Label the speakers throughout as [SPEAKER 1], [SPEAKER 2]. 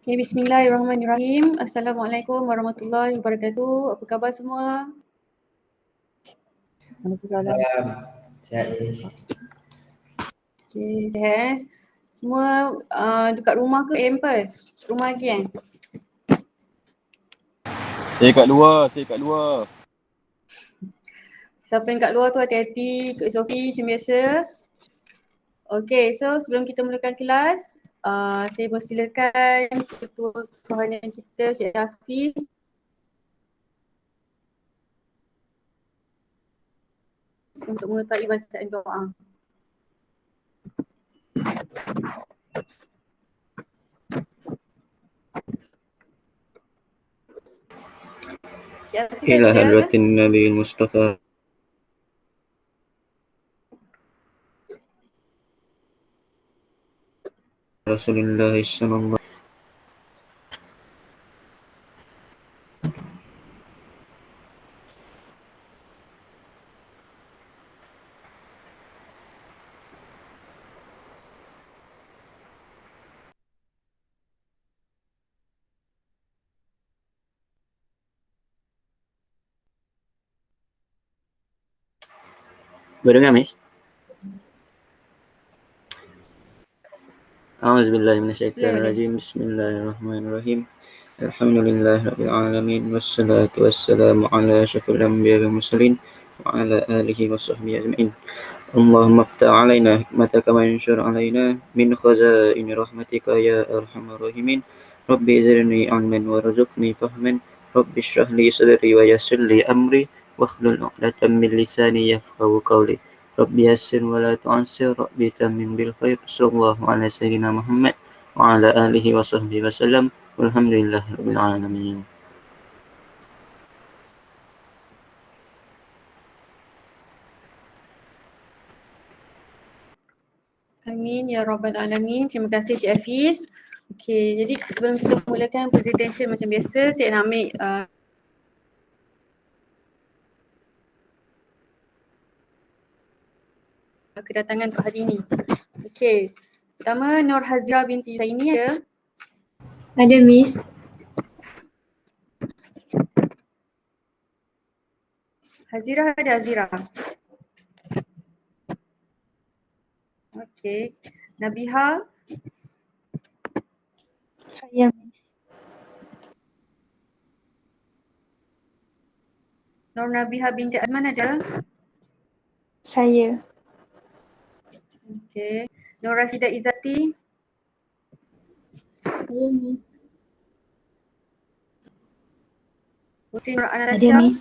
[SPEAKER 1] Okay, bismillahirrahmanirrahim. Assalamualaikum warahmatullahi wabarakatuh. Apa khabar semua?
[SPEAKER 2] Salam. Sihat Ish.
[SPEAKER 1] Okay, sihat. Semua dekat rumah ke campus? Rumah lagi kan?
[SPEAKER 3] Saya kat luar.
[SPEAKER 1] Siapa yang kat luar tu hati-hati. Kak Sophie macam biasa. Okay, so sebelum kita mulakan kelas, saya persilakan ketua kerohanian kita, Cik Hafiz, untuk mengetahui bacaan doa. Cik Hafiz
[SPEAKER 2] Ila
[SPEAKER 1] ada?
[SPEAKER 2] hadratin Nabi Mustafa Rasulullah sallallahu Berdengar, Miss? A'udzubillahi minasyaitonirrajim. Bismillahirrahmanirrahim. Alhamdulillahirabbil alamin wassalatu wassalamu ala asyrafil anbiya'i wal mursalin wa ala alihi washabbihi ajmain. Allahumma iftah 'alaina hikmataka wa anshur 'alaina min khazaini rahmatika ya arhamar rahimin. Rabbi zidni 'ilman warzuqni fahman. Rabbi shrah li sadri wa yassir li amri wahlul 'uqdatam min lisani yafqahu qawli. Rabbi yassir wa la tu'assir. Rabbi tammim bil khair. Sallallahu ala sayyidina Muhammad wa ala alihi wa sahbihi wa sallam. Walhamdulillahirabbil alamin.
[SPEAKER 1] Amin ya rabbal alamin. Terima kasih Cik Hafiz. Okey, jadi sebelum kita mulakan presentation macam biasa, saya nak ambil kedatangan untuk hari ini. Okey. Pertama Nur Hazira binti Zaini ada?
[SPEAKER 4] Ada, Miss.
[SPEAKER 1] Hazira ada Hazira. Okey. Nabiha,
[SPEAKER 4] Saya, Miss.
[SPEAKER 1] Nur Nabiha binti Azman ada?
[SPEAKER 4] Saya.
[SPEAKER 1] Okey. Nur Rasida Izzati,
[SPEAKER 4] Saya, Miss.
[SPEAKER 1] Putri Nur
[SPEAKER 4] Ada,
[SPEAKER 1] Anastasia,
[SPEAKER 4] Miss.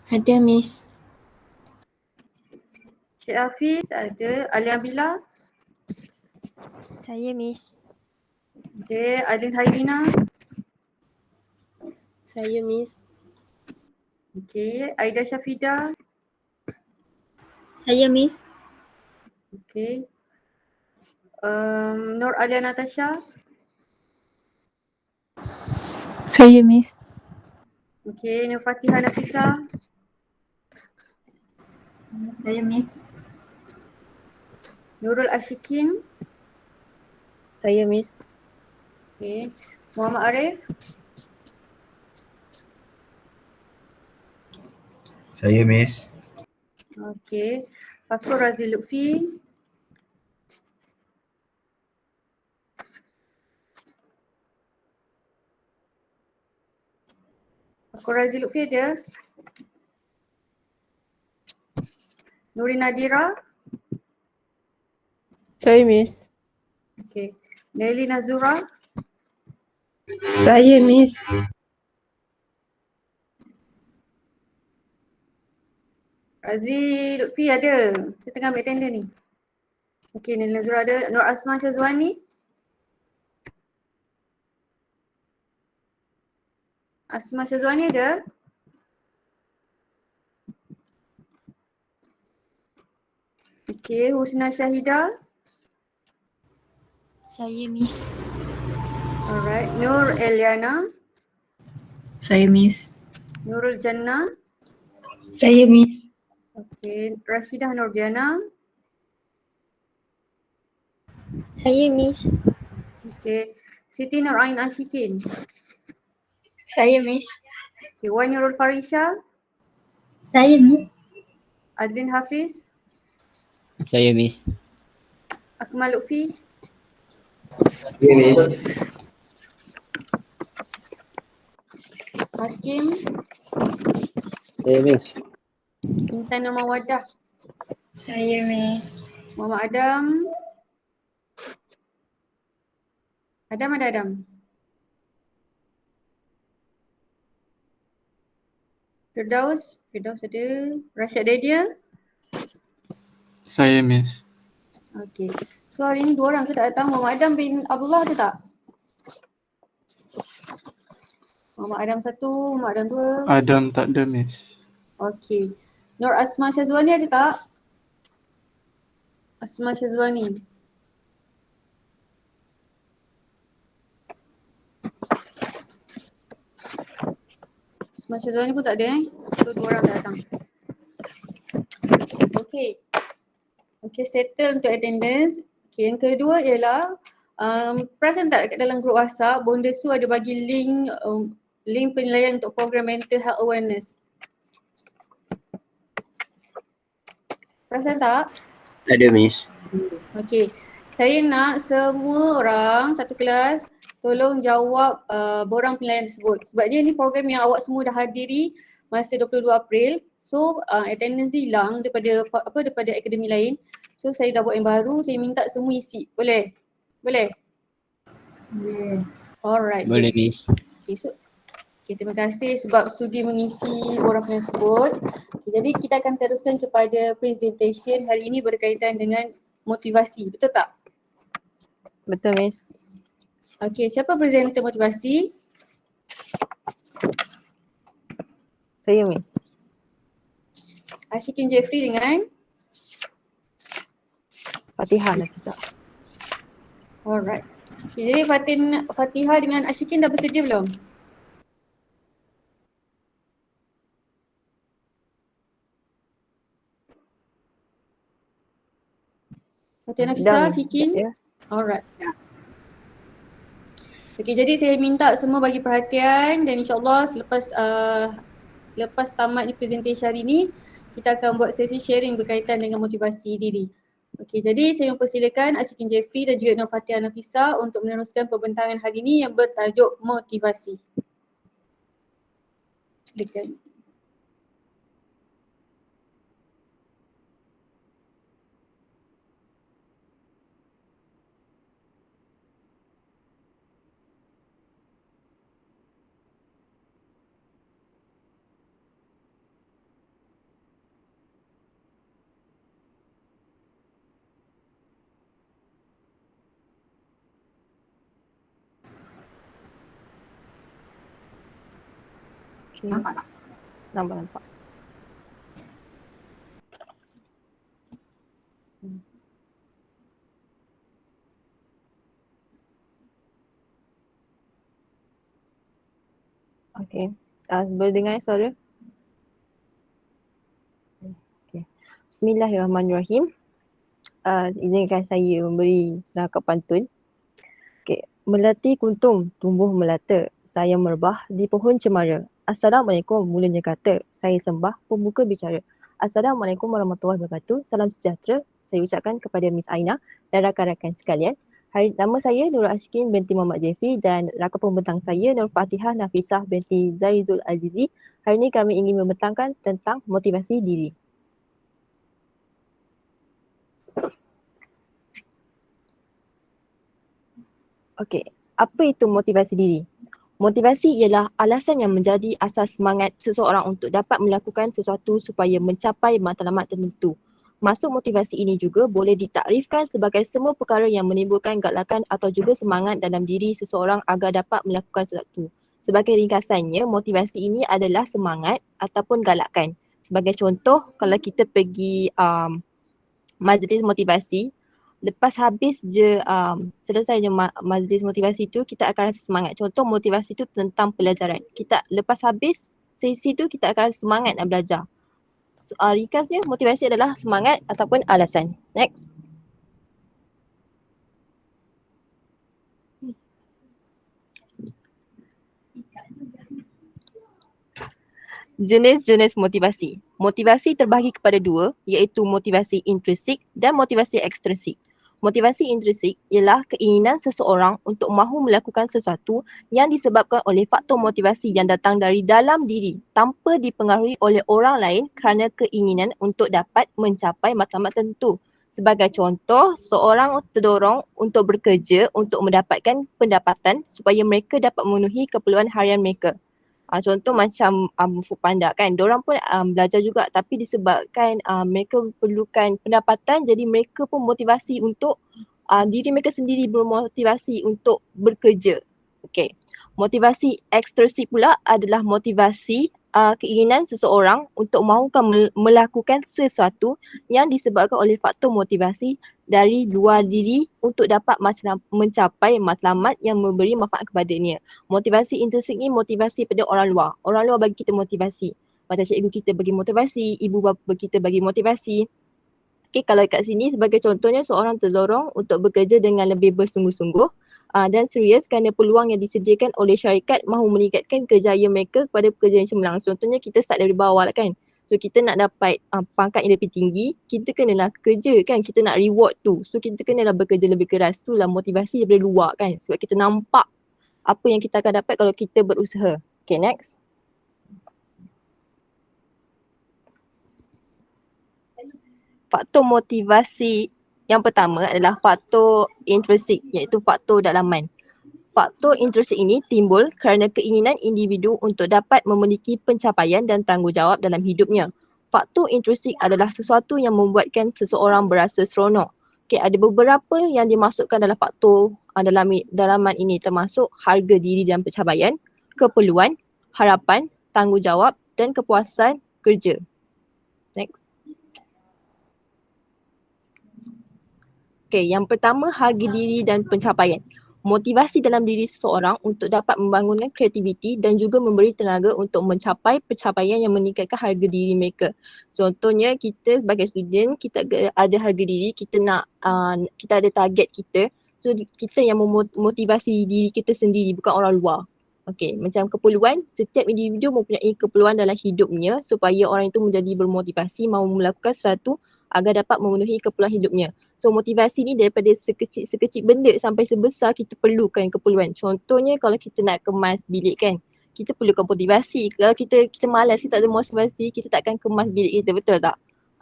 [SPEAKER 4] Ada, Miss.
[SPEAKER 1] Cik Hafiz ada, Alia Bila,
[SPEAKER 4] Saya, Miss.
[SPEAKER 1] okey, Adin Hairina,
[SPEAKER 4] Saya, Miss.
[SPEAKER 1] okey, Aida Syafida,
[SPEAKER 4] Saya, Miss.
[SPEAKER 1] okey. Nur Alia Natasha,
[SPEAKER 4] Saya, Miss.
[SPEAKER 1] okey, Nur Fatihah Nafisa,
[SPEAKER 4] Saya, Miss.
[SPEAKER 1] Nurul Ashikin,
[SPEAKER 4] Saya, Miss.
[SPEAKER 1] okey, Muhammad Arif,
[SPEAKER 2] Saya Miss.
[SPEAKER 1] okey, Fakur Razi Lutfi, Fakur Razi Lutfi ada, Nurin Nadira,
[SPEAKER 4] Saya, Miss.
[SPEAKER 1] okey, Nelly Nazura,
[SPEAKER 4] Saya, Miss.
[SPEAKER 1] Razi Lutfi ada. Saya tengah ambil tender ni. Okey, Nelly Nazura ada. Nur Asma Syazwani, Asma Syazwani ada. Okey, Husna Syahida.
[SPEAKER 4] Saya, Miss.
[SPEAKER 1] Alright, Nur Eliana,
[SPEAKER 4] Saya, Miss.
[SPEAKER 1] Nurul Jannah.
[SPEAKER 4] Saya, Miss.
[SPEAKER 1] Okay, Rashidah Nurdiana.
[SPEAKER 4] Saya Miss.
[SPEAKER 1] Okay, Siti Nur Ain Ashikin.
[SPEAKER 4] Saya Miss.
[SPEAKER 1] Okay, Wan Nurul Farisha.
[SPEAKER 4] Saya Miss.
[SPEAKER 1] Adlin Hafiz.
[SPEAKER 5] Saya Miss.
[SPEAKER 1] Akmal Lutfi.
[SPEAKER 2] Ya, Miss.
[SPEAKER 1] Hakim.
[SPEAKER 5] Saya Miss.
[SPEAKER 1] Intan Nur Mawadah.
[SPEAKER 4] Saya Miss.
[SPEAKER 1] Muhammad Adam. Adam ada Adam. Firdaus. Firdaus ada. Rashad Dedia.
[SPEAKER 6] Saya Miss.
[SPEAKER 1] Okay. So hari ni 2 orang ke tak datang? Muhammad Adam bin Abdullah ada tak? Muhammad Adam 1, Muhammad Adam 2.
[SPEAKER 6] Adam tak ada Miss.
[SPEAKER 1] Okay. Nur Asma Syazwani ada tak? Asma Syazwani. Asma Syazwani pun tak ada So 2 orang tak datang. Okay. Okay, settle untuk attendance. Okay, yang kedua ialah perasan tak kat dalam grup WhatsApp Bonda Su ada bagi link penilaian untuk program mental health awareness. Perasan tak?
[SPEAKER 2] Ada Miss.
[SPEAKER 1] Okay, saya nak semua orang satu kelas tolong jawab borang penilaian tersebut. Sebab dia ni program yang awak semua dah hadiri masa 22 April. So attendance hilang daripada akademi lain. So saya dah buat yang baru, saya minta semua isi. Boleh? Boleh?
[SPEAKER 4] Boleh.
[SPEAKER 1] Alright.
[SPEAKER 5] Boleh Miss.
[SPEAKER 1] Okay, so terima kasih sebab sudi mengisi borang penilaian tersebut. Okay, jadi kita akan teruskan kepada presentation hari ini berkaitan dengan motivasi. Betul tak?
[SPEAKER 4] Betul Miss.
[SPEAKER 1] Okay, siapa presenter motivasi?
[SPEAKER 4] Saya Miss.
[SPEAKER 1] Ashikin Jeffrey dengan?
[SPEAKER 4] Fatihah Nafisah.
[SPEAKER 1] Alright. Okay, jadi Fatihah dengan Ashikin dah bersedia belum? Fatihah Nafisah, Ashikin?
[SPEAKER 4] Ya.
[SPEAKER 1] Alright. Okay, jadi saya minta semua bagi perhatian dan insyaAllah lepas tamat ni presentation hari ni, kita akan buat sesi sharing berkaitan dengan motivasi diri. Okay, jadi saya mempersilakan Ashikin Jeffrey dan juga Nur Fatihah Nafisah untuk meneruskan pembentangan hari ini yang bertajuk motivasi. Silakan.
[SPEAKER 4] Okay. Nampak. Okay. Boleh dengar suara? Okay. Bismillahirrahmanirrahim. Izinkan saya memberi serangkap pantun. Okay. Melati kuntum, tumbuh melata. Saya merebah di pohon cemara. Assalamualaikum, mulanya kata. Saya sembah, pembuka bicara. Assalamualaikum warahmatullahi wabarakatuh. Salam sejahtera. Saya ucapkan kepada Miss Aina dan rakan-rakan sekalian. Nama saya Nurul Ashikin binti Muhammad Jeffrey dan rakan pembentang saya Nur Fatihah Nafisah binti Zaizul Azizi. Hari ini kami ingin membentangkan tentang motivasi diri. Okey, apa itu motivasi diri? Motivasi ialah alasan yang menjadi asas semangat seseorang untuk dapat melakukan sesuatu supaya mencapai matlamat tertentu. Masuk motivasi ini juga boleh ditakrifkan sebagai semua perkara yang menimbulkan galakan atau juga semangat dalam diri seseorang agar dapat melakukan sesuatu. Sebagai ringkasannya, motivasi ini adalah semangat ataupun galakan. Sebagai contoh, kalau kita pergi majlis motivasi, lepas habis je selesai je majlis motivasi tu, kita akan rasa semangat. Contoh motivasi tu tentang pelajaran. Kita lepas habis sesi tu kita akan rasa semangat nak belajar. ringkasnya motivasi adalah semangat ataupun alasan. Next. Jenis-jenis motivasi. Motivasi terbahagi kepada dua, iaitu motivasi intrinsik dan motivasi ekstrinsik. Motivasi intrinsik ialah keinginan seseorang untuk mahu melakukan sesuatu yang disebabkan oleh faktor motivasi yang datang dari dalam diri tanpa dipengaruhi oleh orang lain kerana keinginan untuk dapat mencapai matlamat tertentu. Sebagai contoh, seorang terdorong untuk bekerja untuk mendapatkan pendapatan supaya mereka dapat memenuhi keperluan harian mereka. Contoh macam Foodpanda kan, diorang pun belajar juga tapi disebabkan mereka perlukan pendapatan, jadi mereka pun motivasi untuk diri mereka sendiri bermotivasi untuk bekerja. Okay. Motivasi ekstrinsik pula adalah motivasi keinginan seseorang untuk mahukan melakukan sesuatu yang disebabkan oleh faktor motivasi dari luar diri untuk dapat mencapai matlamat yang memberi manfaat kepadanya. Motivasi intrinsik ni motivasi pada orang luar. Orang luar bagi kita motivasi. Macam cikgu kita bagi motivasi, ibu bapa kita bagi motivasi. Okay, kalau kat sini sebagai contohnya seorang terdorong untuk bekerja dengan lebih bersungguh-sungguh dan serius kerana peluang yang disediakan oleh syarikat mahu meningkatkan kerjaya mereka kepada pekerja yang cemerlang. Contohnya kita start dari bawah lah kan. So kita nak dapat pangkat yang lebih tinggi, kita kenalah kerja kan, kita nak reward tu. So kita kenalah bekerja lebih keras, tu lah motivasi daripada luar kan. Sebab kita nampak apa yang kita akan dapat kalau kita berusaha. Okay, next. Faktor motivasi yang pertama adalah faktor intrinsik, iaitu faktor dalaman. Faktor intrinsik ini timbul kerana keinginan individu untuk dapat memiliki pencapaian dan tanggungjawab dalam hidupnya. Faktor intrinsik adalah sesuatu yang membuatkan seseorang berasa seronok. Okay, ada beberapa yang dimasukkan dalam faktor dalaman ini, termasuk harga diri dan pencapaian, keperluan, harapan, tanggungjawab dan kepuasan kerja. Next. Okay, yang pertama harga diri dan pencapaian. Motivasi dalam diri seseorang untuk dapat membangunkan kreativiti dan juga memberi tenaga untuk mencapai pencapaian yang meningkatkan harga diri mereka. Contohnya kita sebagai student, kita ada harga diri, kita ada target kita. So kita yang memotivasi diri kita sendiri, bukan orang luar. Okay, macam keperluan, setiap individu mempunyai keperluan dalam hidupnya supaya orang itu menjadi bermotivasi mahu melakukan sesuatu agar dapat memenuhi keperluan hidupnya. So motivasi ni daripada sekecil benda sampai sebesar kita perlukan keperluan. Contohnya kalau kita nak kemas bilik kan, kita perlukan motivasi. Kalau kita malas, kita tak ada motivasi, kita takkan kemas bilik kita, betul tak?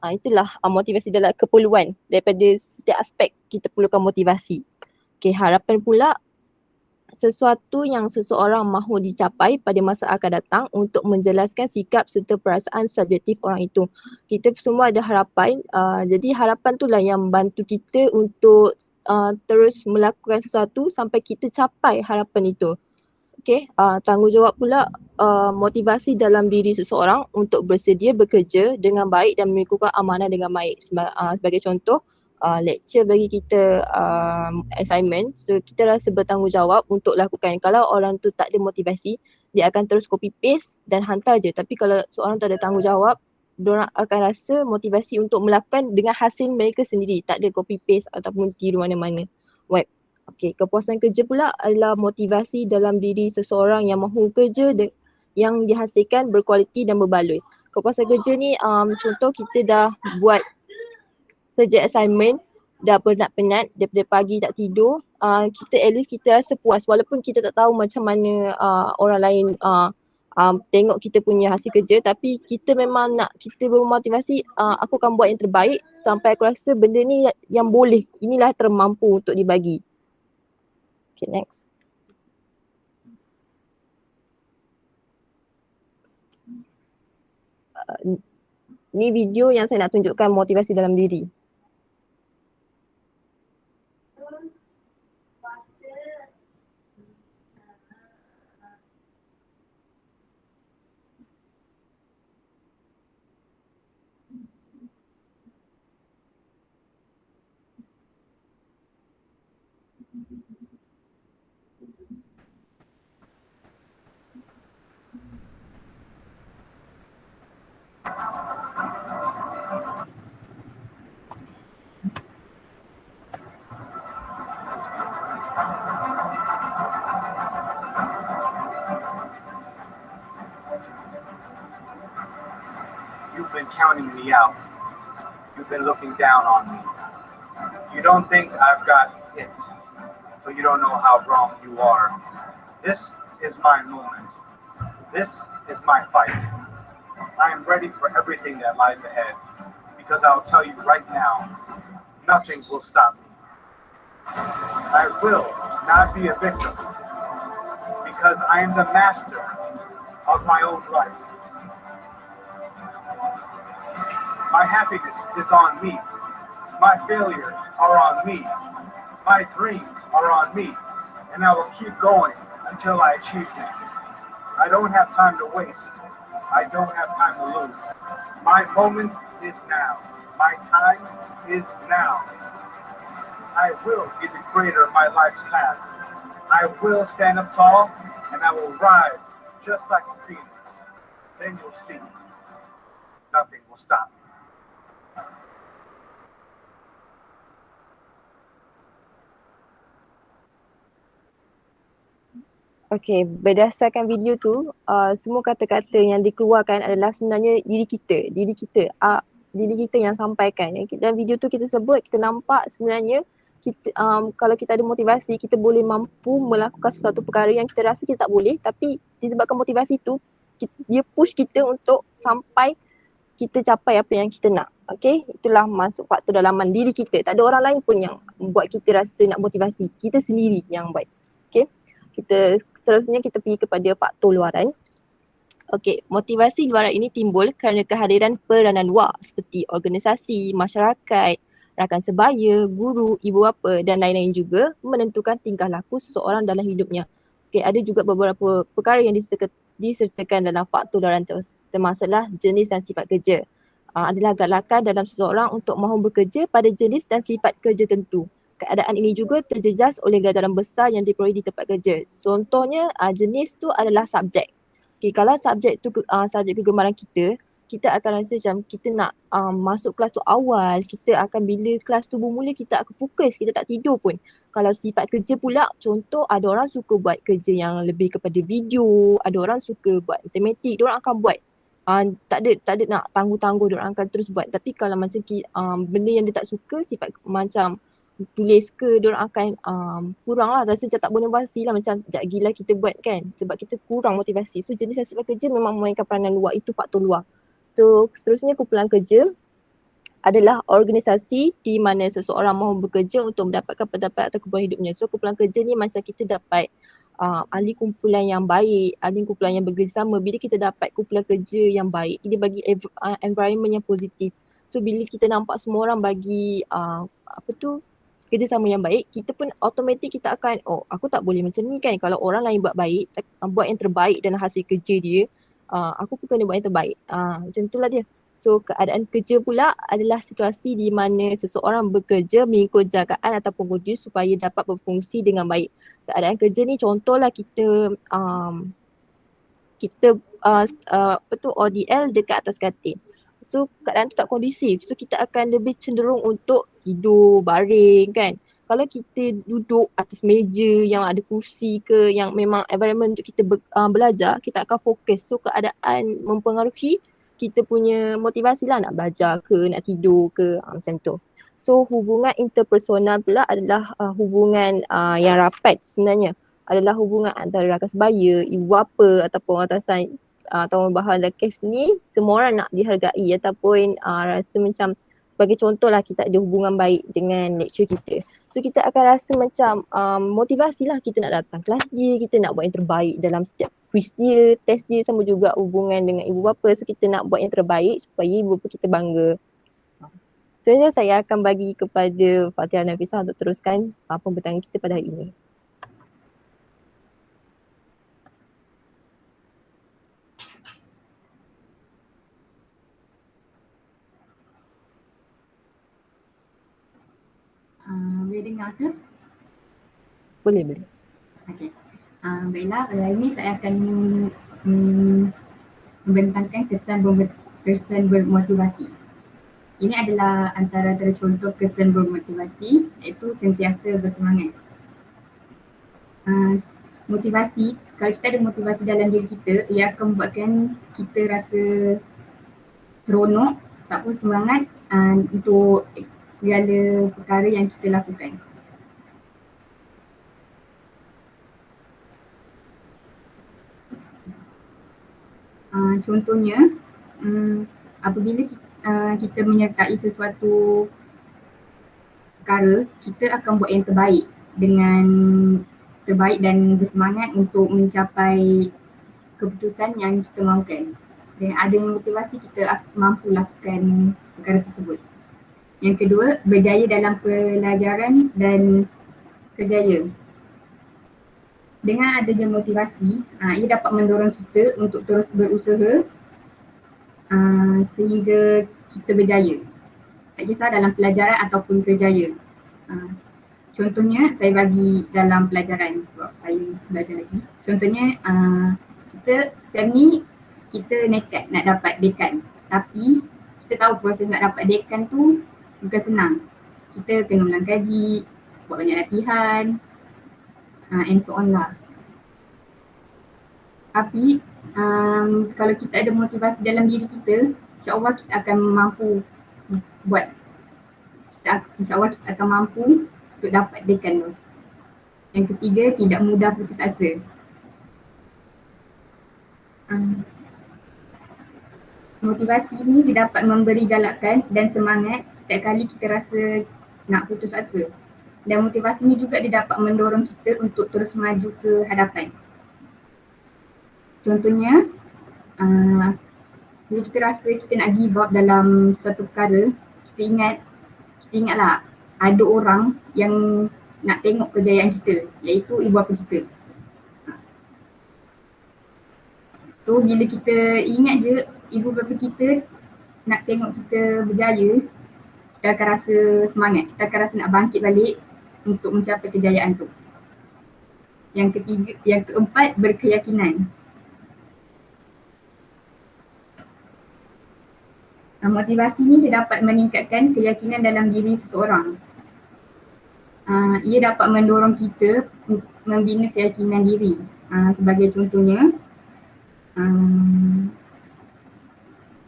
[SPEAKER 4] Itulah motivasi dalam keperluan. Daripada setiap aspek kita perlukan motivasi. Okay, harapan pula sesuatu yang seseorang mahu dicapai pada masa akan datang untuk menjelaskan sikap serta perasaan subjektif orang itu. Kita semua ada harapan, jadi harapan itulah yang membantu kita untuk terus melakukan sesuatu sampai kita capai harapan itu. Okay, tanggungjawab pula motivasi dalam diri seseorang untuk bersedia bekerja dengan baik dan melakukan amanah dengan baik. Sebagai contoh, lecture bagi kita assignment, so kita rasa bertanggungjawab untuk lakukan. Kalau orang tu tak ada motivasi, dia akan terus copy paste dan hantar je. Tapi kalau seorang tu ada tanggungjawab, diorang akan rasa motivasi untuk melakukan dengan hasil mereka sendiri, tak ada copy paste ataupun tiru mana-mana web. Okay, kepuasan kerja pula adalah motivasi dalam diri seseorang yang mahu kerja yang dihasilkan berkualiti dan berbaloi. Kepuasan kerja ni contoh kita dah buat kerja assignment, dah penat-penat daripada pagi tak tidur, kita at least kita rasa puas walaupun kita tak tahu macam mana orang lain tengok kita punya hasil kerja, tapi kita memang nak, kita bermotivasi aku akan buat yang terbaik sampai aku rasa benda ni yang boleh, inilah termampu untuk dibagi. Okay, next. Ni video yang saya nak tunjukkan motivasi dalam diri.
[SPEAKER 6] you've been counting me out. You've been looking down on me. You don't think I've got it, but you don't know how wrong you are. This is my moment. This is my fight. I am ready for everything that lies ahead, because I'll tell you right now, nothing will stop me. I will not be a victim, because I am the master of my own life. My happiness is on me. My failures are on me. My dreams are on me. And I will keep going until I achieve them. I don't have time to waste. I don't have time to lose. My moment is now. My time is now. I will be the creator of my life's path. I will stand up tall and I will rise just like a phoenix. Then you'll see. Nothing will stop me.
[SPEAKER 4] Okay, berdasarkan video tu, semua kata-kata yang dikeluarkan adalah sebenarnya diri kita yang sampaikan. Dalam video tu kita sebut, kita nampak sebenarnya kita, kalau kita ada motivasi, kita boleh mampu melakukan sesuatu perkara yang kita rasa kita tak boleh, tapi disebabkan motivasi tu, dia push kita untuk sampai kita capai apa yang kita nak. Okay, itulah masuk faktor dalaman diri kita. Tak ada orang lain pun yang buat kita rasa nak motivasi. Kita sendiri yang buat. Okay, seterusnya kita pergi kepada faktor luaran. Okey, motivasi luaran ini timbul kerana kehadiran peranan luar seperti organisasi, masyarakat, rakan sebaya, guru, ibu bapa dan lain-lain juga menentukan tingkah laku seseorang dalam hidupnya. Okey, ada juga beberapa perkara yang disertakan dalam faktor luaran termasuklah jenis dan sifat kerja. Adalah galakan dalam seseorang untuk mahu bekerja pada jenis dan sifat kerja tertentu. Keadaan ini juga terjejas oleh ganjaran besar yang diperoleh di tempat kerja. Contohnya jenis tu adalah subjek. Okay, kalau subjek tu subjek kegemaran kita akan rasa macam kita nak masuk kelas tu awal, kita akan bila kelas tu bermula kita akan fokus, kita tak tidur pun. Kalau sifat kerja pula, contoh ada orang suka buat kerja yang lebih kepada video, ada orang suka buat matematik, diorang akan buat. Tak ada nak tangguh-tangguh, diorang akan terus buat. Tapi kalau macam benda yang dia tak suka, sifat macam tulis ke, diorang akan kurang lah, rasa macam tak motivasi lah, macam sekejap gila kita buat kan, sebab kita kurang motivasi. So jenis dan sifat kerja memang memainkan peranan luar, itu faktor luar. So seterusnya kumpulan kerja adalah organisasi di mana seseorang mahu bekerja untuk mendapatkan pendapat atau kebutuhan hidupnya. So kumpulan kerja ni macam kita dapat ahli kumpulan yang baik, ahli kumpulan yang bekerjasama. Bila kita dapat kumpulan kerja yang baik, dia bagi environment yang positif. So bila kita nampak semua orang bagi kerjasama yang baik, kita pun automatik kita akan, aku tak boleh macam ni kan. Kalau orang lain buat baik, buat yang terbaik dalam hasil kerja dia, aku pun kena buat yang terbaik. Macam itulah dia. So keadaan kerja pula adalah situasi di mana seseorang bekerja mengikut jagaan ataupun modus supaya dapat berfungsi dengan baik. Keadaan kerja ni contohlah kita ODL dekat atas katil. So keadaan tu tak kondusif, so kita akan lebih cenderung untuk tidur, baring kan. Kalau kita duduk atas meja yang ada kursi ke, yang memang environment untuk kita belajar, kita akan fokus. So keadaan mempengaruhi kita punya motivasi lah nak belajar ke, nak tidur ke, macam tu. So hubungan interpersonal pula adalah hubungan yang rapat sebenarnya. Adalah hubungan antara rakan sebaya, ibu bapa ataupun atasan atau bahawa dalam kes ni semua orang nak dihargai ataupun rasa macam, sebagai contoh lah kita ada hubungan baik dengan lecturer kita. So kita akan rasa macam motivasi lah kita nak datang kelas dia, kita nak buat yang terbaik dalam setiap quiz dia, test dia, sama juga hubungan dengan ibu bapa. So kita nak buat yang terbaik supaya ibu bapa kita bangga. Selanjutnya saya akan bagi kepada Fatihah Nafisah untuk teruskan pembincangan kita pada hari ini.
[SPEAKER 7] Boleh dengar ke?
[SPEAKER 4] Boleh.
[SPEAKER 7] Okey. Baiklah, pada hari ini saya akan membentangkan kesan bermotivasi. Ini adalah antara contoh kesan bermotivasi, iaitu sentiasa bersemangat. Motivasi, kalau kita ada motivasi dalam diri kita, ia akan membuatkan kita rasa seronok, tak pun semangat untuk segala perkara yang kita lakukan. Contohnya, apabila kita menyertai sesuatu perkara, kita akan buat yang terbaik dan bersemangat untuk mencapai keputusan yang kita mahukan. Dan ada motivasi kita mampu lakukan perkara tersebut. Yang kedua, berjaya dalam pelajaran dan kerjaya. Dengan adanya motivasi, ia dapat mendorong kita untuk terus berusaha sehingga kita berjaya. Tak kisah dalam pelajaran ataupun kerjaya. Contohnya, saya bagi dalam pelajaran sebab saya belajar lagi. Contohnya, sekarang ni kita nekat nak dapat dekan. Tapi kita tahu proses nak dapat dekan tu bukan senang. Kita kena ulang kaji, buat banyak latihan, and so on lah. Tapi kalau kita ada motivasi dalam diri kita, insyaAllah kita akan mampu buat. InsyaAllah kita akan mampu untuk dapat dekan tu. Yang ketiga, tidak mudah putus asa. Motivasi ni dia dapat memberi galakan dan semangat setiap kali kita rasa nak putus asa. Dan motivasi ni juga dia dapat mendorong kita untuk terus maju ke hadapan. Contohnya, bila kita rasa kita nak give up dalam satu perkara, kita ingatlah ada orang yang nak tengok kejayaan kita, iaitu ibu bapa kita. So bila kita ingat je ibu bapa kita nak tengok kita berjaya, kita akan rasa semangat, kita akan rasa nak bangkit balik untuk mencapai kejayaan tu. Yang keempat, berkeyakinan. Motivasi ni dia dapat meningkatkan keyakinan dalam diri seseorang. Ia dapat mendorong kita membina keyakinan diri. Sebagai contohnya,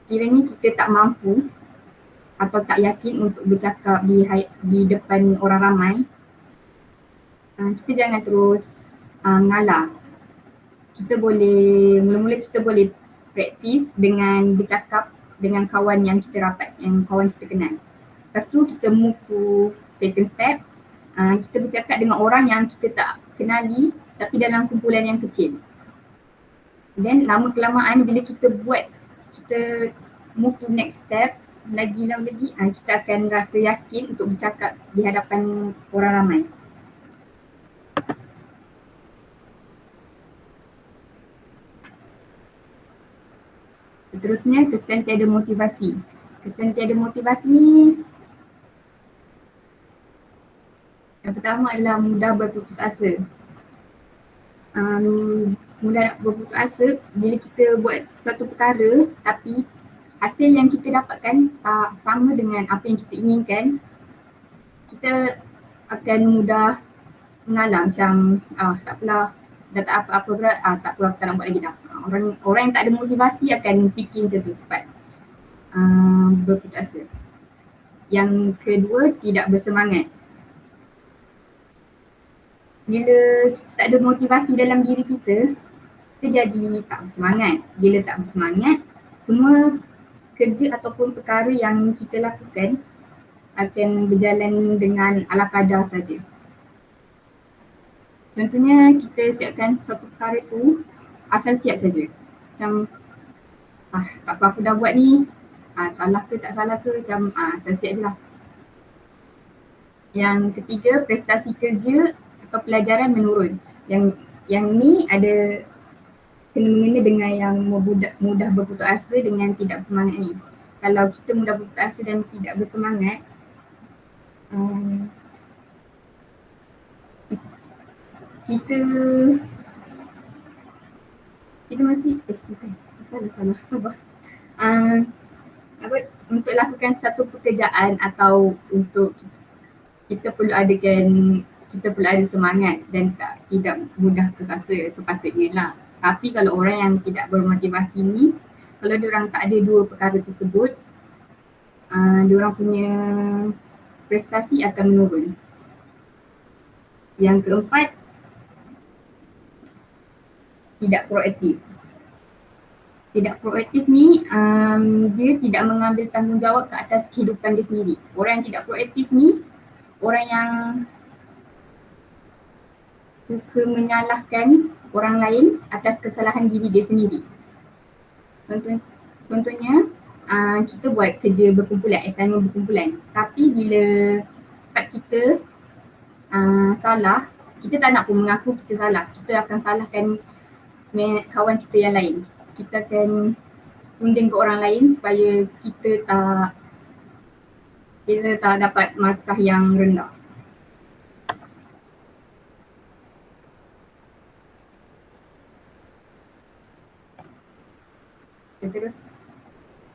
[SPEAKER 7] kiranya kita tak mampu atau tak yakin untuk bercakap di depan orang ramai, kita jangan terus mengalah. Mula-mula kita boleh praktis dengan bercakap dengan kawan yang kita rapat, yang kawan kita kenal. Lepas tu kita move to second step, kita bercakap dengan orang yang kita tak kenali tapi dalam kumpulan yang kecil. Dan lama kelamaan bila kita move to next step, lagi, kita akan rasa yakin untuk bercakap di hadapan orang ramai. Seterusnya, kesan tiada motivasi. Kesan tiada motivasi ni, yang pertama adalah mudah berputus asa. Mudah berputus asa bila kita buat suatu perkara tapi hasil yang kita dapatkan tak sama dengan apa yang kita inginkan, kita akan mudah mengalah macam takpelah, dah tak apa-apa berat, tak apa, tak nak buat lagi dah. Orang yang tak ada motivasi akan fikir macam tu cepat berputus asa. Yang kedua, tidak bersemangat. Bila kita tak ada motivasi dalam diri kita jadi tak bersemangat. Bila tak bersemangat, semua kerja ataupun perkara yang kita lakukan akan berjalan dengan ala kadar saja. Contohnya, kita siapkan suatu perkara tu asal siap saja. Macam, tak apa aku dah buat ni, salah ke tak salah ke, macam asal siap je lah. Yang ketiga, prestasi kerja atau pelajaran menurun. Yang ni ada kena-mengena dengan yang mudah berputus asa dengan tidak bersemangat ni. Kalau kita mudah berputus asa dan tidak bersemangat, kita masih salah. Untuk lakukan satu pekerjaan atau untuk kita perlu ada semangat dan tidak mudah putus asa sepatutnya lah. Tapi kalau orang yang tidak bermotivasi ni, kalau diorang tak ada dua perkara tersebut, diorang punya prestasi akan menurun. Yang keempat, tidak proaktif. Tidak proaktif ni dia tidak mengambil tanggungjawab ke atas kehidupan dia sendiri. Orang yang tidak proaktif ni orang yang suka menyalahkan orang lain atas kesalahan diri dia sendiri. Contohnya kita buat kerja berkumpulan, assignment berkumpulan. Tapi bila part kita salah, kita tak nak pun mengaku kita salah. Kita akan salahkan kawan kita yang lain. Kita akan tunding ke orang lain supaya kita tak dapat markah yang rendah.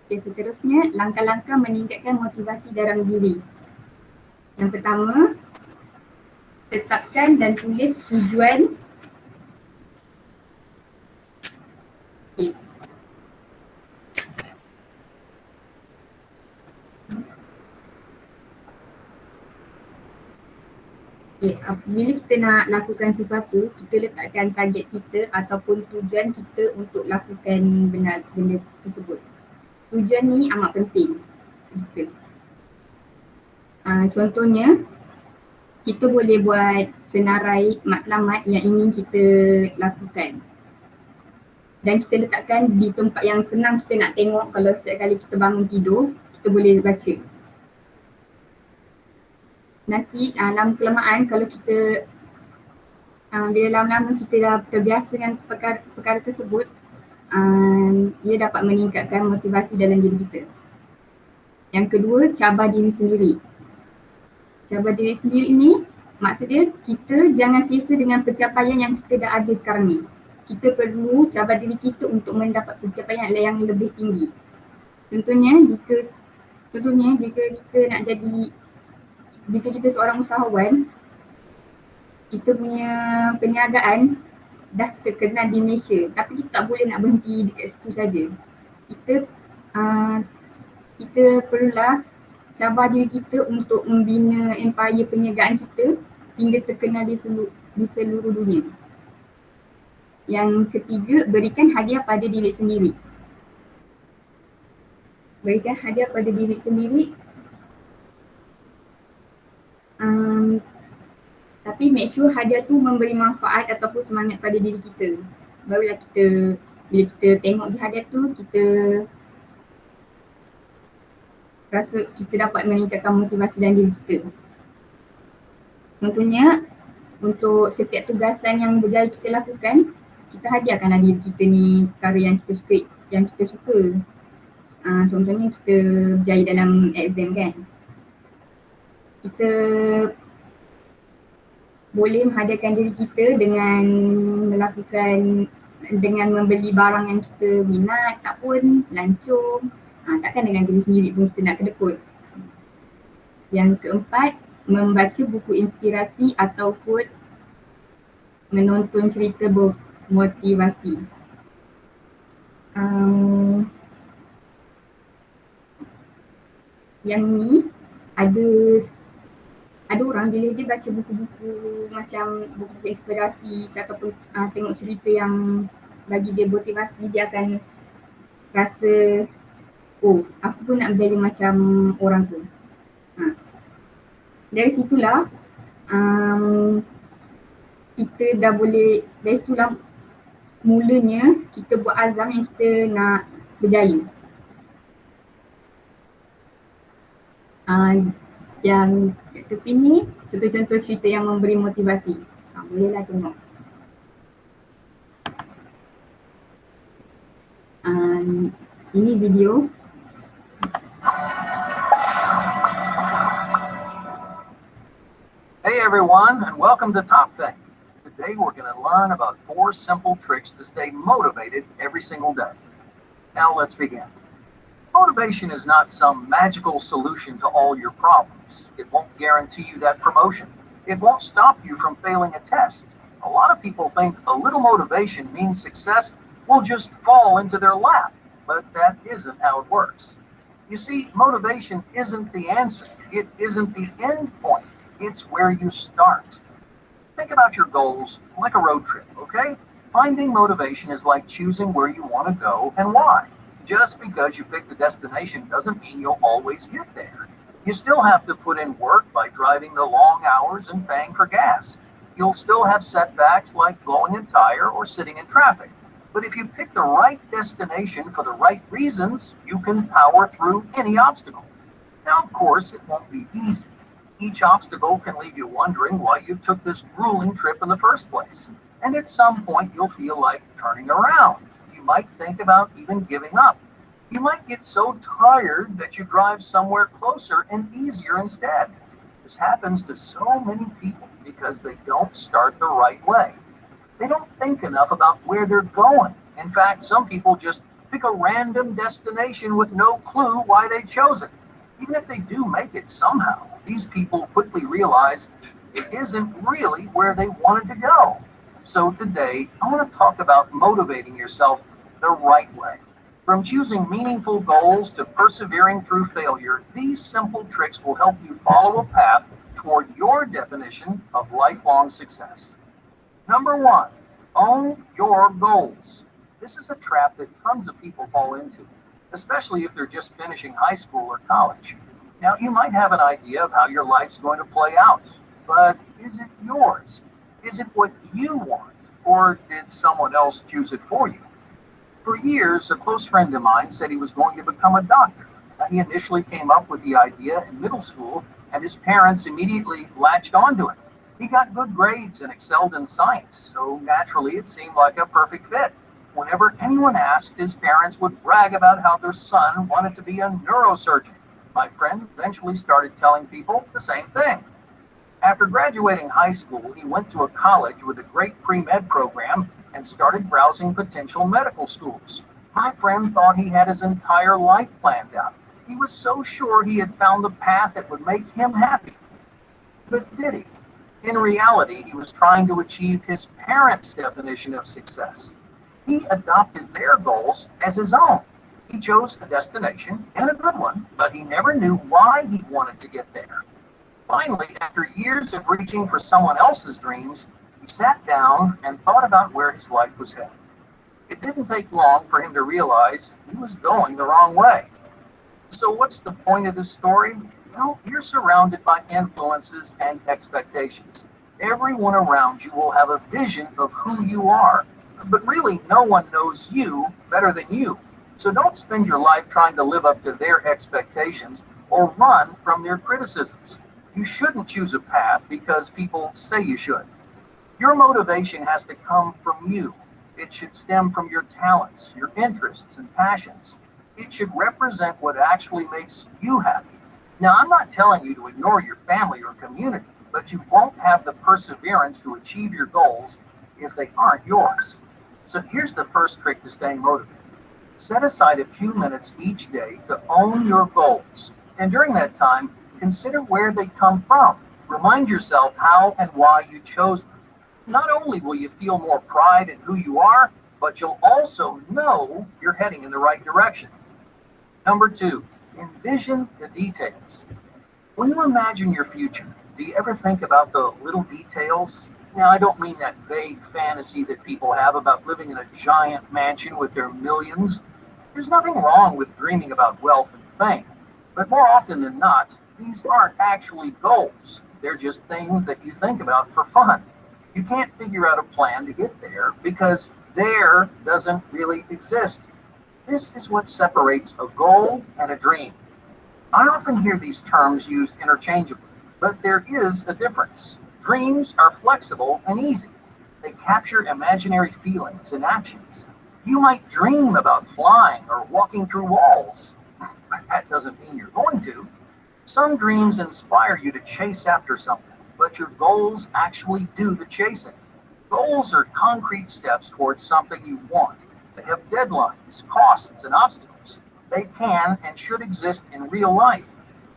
[SPEAKER 7] Seterusnya, langkah-langkah meningkatkan motivasi dalam diri. Yang pertama, tetapkan dan tulis tujuan. Bila kita nak lakukan sesuatu, kita letakkan target kita ataupun tujuan kita untuk lakukan benda tersebut. Tujuan ni amat penting. Contohnya, kita boleh buat senarai matlamat yang ingin kita lakukan. Dan kita letakkan di tempat yang senang kita nak tengok. Kalau setiap kali kita bangun tidur, kita boleh baca. Nanti lama-kelamaan kalau kita bila lama-lama kita dah terbiasa dengan perkara tersebut, ia dapat meningkatkan motivasi dalam diri kita. Yang kedua, cabar diri sendiri. Cabar diri sendiri ni maksudnya kita jangan selesa dengan pencapaian yang kita dah ada sekarang ni. Kita perlu cabar diri kita untuk mendapat pencapaian yang lebih tinggi. Contohnya jika kita nak jika kita seorang usahawan, kita punya perniagaan dah terkenal di Malaysia, tapi kita tak boleh nak berhenti dekat situ saja. Kita perlulah cabar diri kita untuk membina empire perniagaan kita hingga terkenal di seluruh dunia. Yang ketiga, berikan hadiah pada diri sendiri. Berikan hadiah pada diri sendiri. Tapi make sure hadiah tu memberi manfaat ataupun semangat pada diri kita. Barulah bila kita tengok di hadiah tu, kita rasa kita dapat meningkatkan motivasi dalam diri kita. Contohnya, untuk setiap tugasan yang berjaya kita lakukan, kita hadiahkanlah diri kita ni perkara yang kita suka. Contohnya kita berjaya dalam exam kan. Kita boleh menghadiahkan diri kita dengan membeli barang yang kita minat, tak pun lancung, takkan dengan diri sendiri pun kita nak kedekut. Yang keempat, membaca buku inspirasi ataupun menonton cerita bermotivasi. Yang ni ada orang bila dia baca buku-buku macam buku inspirasi ataupun tengok cerita yang bagi dia motivasi, dia akan rasa, oh aku pun nak jadi macam orang tu. Dari situlah kita dah boleh, dari situlah mulanya kita buat azam yang kita nak berjaya. Yang tepi ni contoh-contoh cerita yang memberi motivasi. Bolehlah tengok. Ini video.
[SPEAKER 8] Hey everyone, and welcome to Top Thing. Today we're going to learn about 4 simple tricks to stay motivated every single day. Now let's begin. Motivation is not some magical solution to all your problems. It won't guarantee you that promotion. It won't stop you from failing a test. A lot of people think a little motivation means success will just fall into their lap. but that isn't how it works. You see, motivation isn't the answer. It isn't the end point. It's where you start. Think about your goals like a road trip, okay? Finding motivation is like choosing where you want to go and why. Just because you pick the destination doesn't mean you'll always get there. You still have to put in work by driving the long hours and paying for gas. You'll still have setbacks like blowing a tire or sitting in traffic. But if you pick the right destination for the right reasons, you can power through any obstacle. Now, of course, it won't be easy. Each obstacle can leave you wondering why you took this grueling trip in the first place. And at some point, you'll feel like turning around. You might think about even giving up. You might get so tired that you drive somewhere closer and easier instead. This happens to so many people because they don't start the right way. They don't think enough about where they're going. In fact, some people just pick a random destination with no clue why they chose it. Even if they do make it somehow, these people quickly realize it isn't really where they wanted to go. So today, I want to talk about motivating yourself the right way. From choosing meaningful goals to persevering through failure, these simple tricks will help you follow a path toward your definition of lifelong success. Number 1, own your goals. This is a trap that tons of people fall into, especially if they're just finishing high school or college. Now, you might have an idea of how your life's going to play out, but is it yours? Is it what you want, or did someone else choose it for you? For years, a close friend of mine said he was going to become a doctor. He initially came up with the idea in middle school, and his parents immediately latched onto it. He got good grades and excelled in science, so naturally it seemed like a perfect fit. Whenever anyone asked, his parents would brag about how their son wanted to be a neurosurgeon. My friend eventually started telling people the same thing. After graduating high school, he went to a college with a great pre-med program and started browsing potential medical schools. My friend thought he had his entire life planned out. He was so sure he had found the path that would make him happy. But did he? In reality, he was trying to achieve his parents' definition of success. He adopted their goals as his own. He chose a destination, and a good one, but he never knew why he wanted to get there. Finally, after years of reaching for someone else's dreams, he sat down and thought about where his life was headed. It didn't take long for him to realize he was going the wrong way. So what's the point of this story? Well, you're surrounded by influences and expectations. Everyone around you will have a vision of who you are, but really no one knows you better than you. So don't spend your life trying to live up to their expectations or run from their criticisms. You shouldn't choose a path because people say you should. Your motivation has to come from you. It should stem from your talents, your interests, and passions. It should represent what actually makes you happy. Now, I'm not telling you to ignore your family or community, but you won't have the perseverance to achieve your goals if they aren't yours. So here's the first trick to staying motivated. Set aside a few minutes each day to own your goals. And during that time, consider where they come from. Remind yourself how and why you chose them. Not only will you feel more pride in who you are, but you'll also know you're heading in the right direction. Number 2, envision the details. When you imagine your future, do you ever think about the little details? Now, I don't mean that vague fantasy that people have about living in a giant mansion with their millions. There's nothing wrong with dreaming about wealth and fame, but more often than not, these aren't actually goals. They're just things that you think about for fun. You can't figure out a plan to get there because there doesn't really exist. This is what separates a goal and a dream. I often hear these terms used interchangeably, but there is a difference. Dreams are flexible and easy. They capture imaginary feelings and actions. You might dream about flying or walking through walls, but that doesn't mean you're going to. Some dreams inspire you to chase after something, but your goals actually do the chasing. Goals are concrete steps towards something you want. They have deadlines, costs, and obstacles. They can and should exist in real life,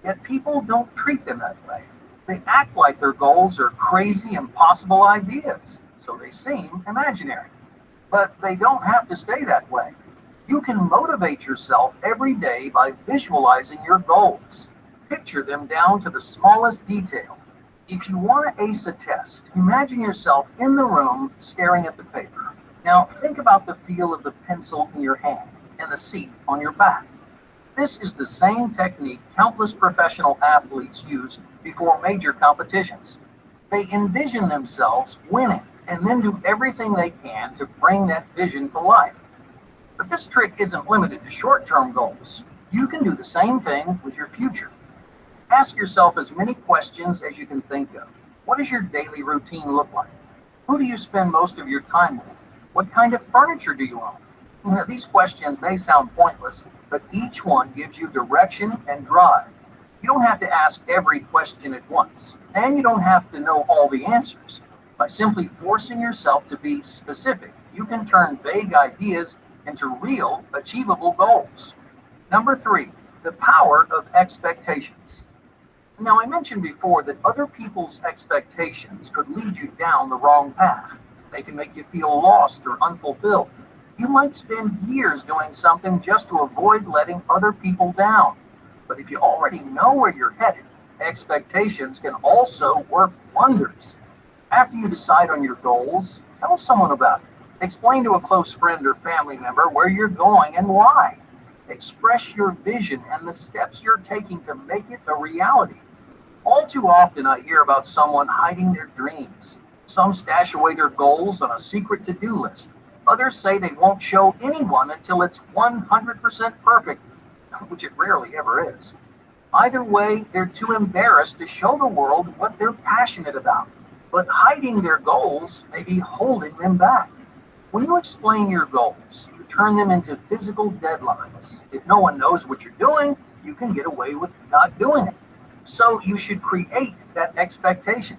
[SPEAKER 8] yet people don't treat them that way. They act like their goals are crazy, impossible ideas, so they seem imaginary. But they don't have to stay that way. You can motivate yourself every day by visualizing your goals. Picture them down to the smallest detail. If you want to ace a test, imagine yourself in the room staring at the paper. Now think about the feel of the pencil in your hand and the seat on your back. This is the same technique countless professional athletes use before major competitions. They envision themselves winning and then do everything they can to bring that vision to life. But this trick isn't limited to short-term goals. You can do the same thing with your future. Ask yourself as many questions as you can think of. What does your daily routine look like? Who do you spend most of your time with? What kind of furniture do you own? Now, these questions may sound pointless, but each one gives you direction and drive. You don't have to ask every question at once, and you don't have to know all the answers. By simply forcing yourself to be specific, you can turn vague ideas into real, achievable goals. Number 3, the power of expectations. Now, I mentioned before that other people's expectations could lead you down the wrong path. They can make you feel lost or unfulfilled. You might spend years doing something just to avoid letting other people down. But if you already know where you're headed, expectations can also work wonders. After you decide on your goals, tell someone about it. Explain to a close friend or family member where you're going and why. Express your vision and the steps you're taking to make it a reality. All too often I hear about someone hiding their dreams. Some stash away their goals on a secret to-do list. Others say they won't show anyone until it's 100% perfect, which it rarely ever is. Either way, they're too embarrassed to show the world what they're passionate about. But hiding their goals may be holding them back. When you explain your goals, you turn them into physical deadlines. If no one knows what you're doing, you can get away with not doing it. So you should create that expectation.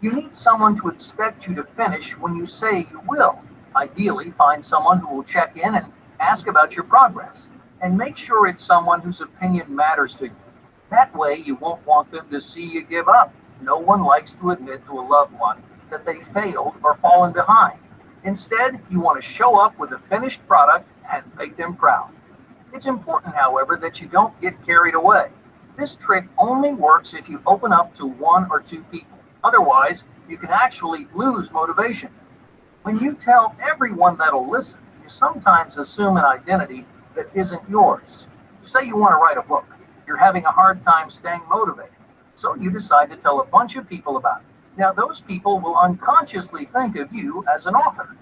[SPEAKER 8] You need someone to expect you to finish when you say you will. Ideally, find someone who will check in and ask about your progress. And make sure it's someone whose opinion matters to you. That way, you won't want them to see you give up. No one likes to admit to a loved one that they failed or fallen behind. Instead, you want to show up with a finished product and make them proud. It's important, however, that you don't get carried away. This trick only works if you open up to 1 or 2 people. Otherwise, you can actually lose motivation. When you tell everyone that'll listen, you sometimes assume an identity that isn't yours. Say you want to write a book. You're having a hard time staying motivated. So you decide to tell a bunch of people about it. Now, those people will unconsciously think of you as an author.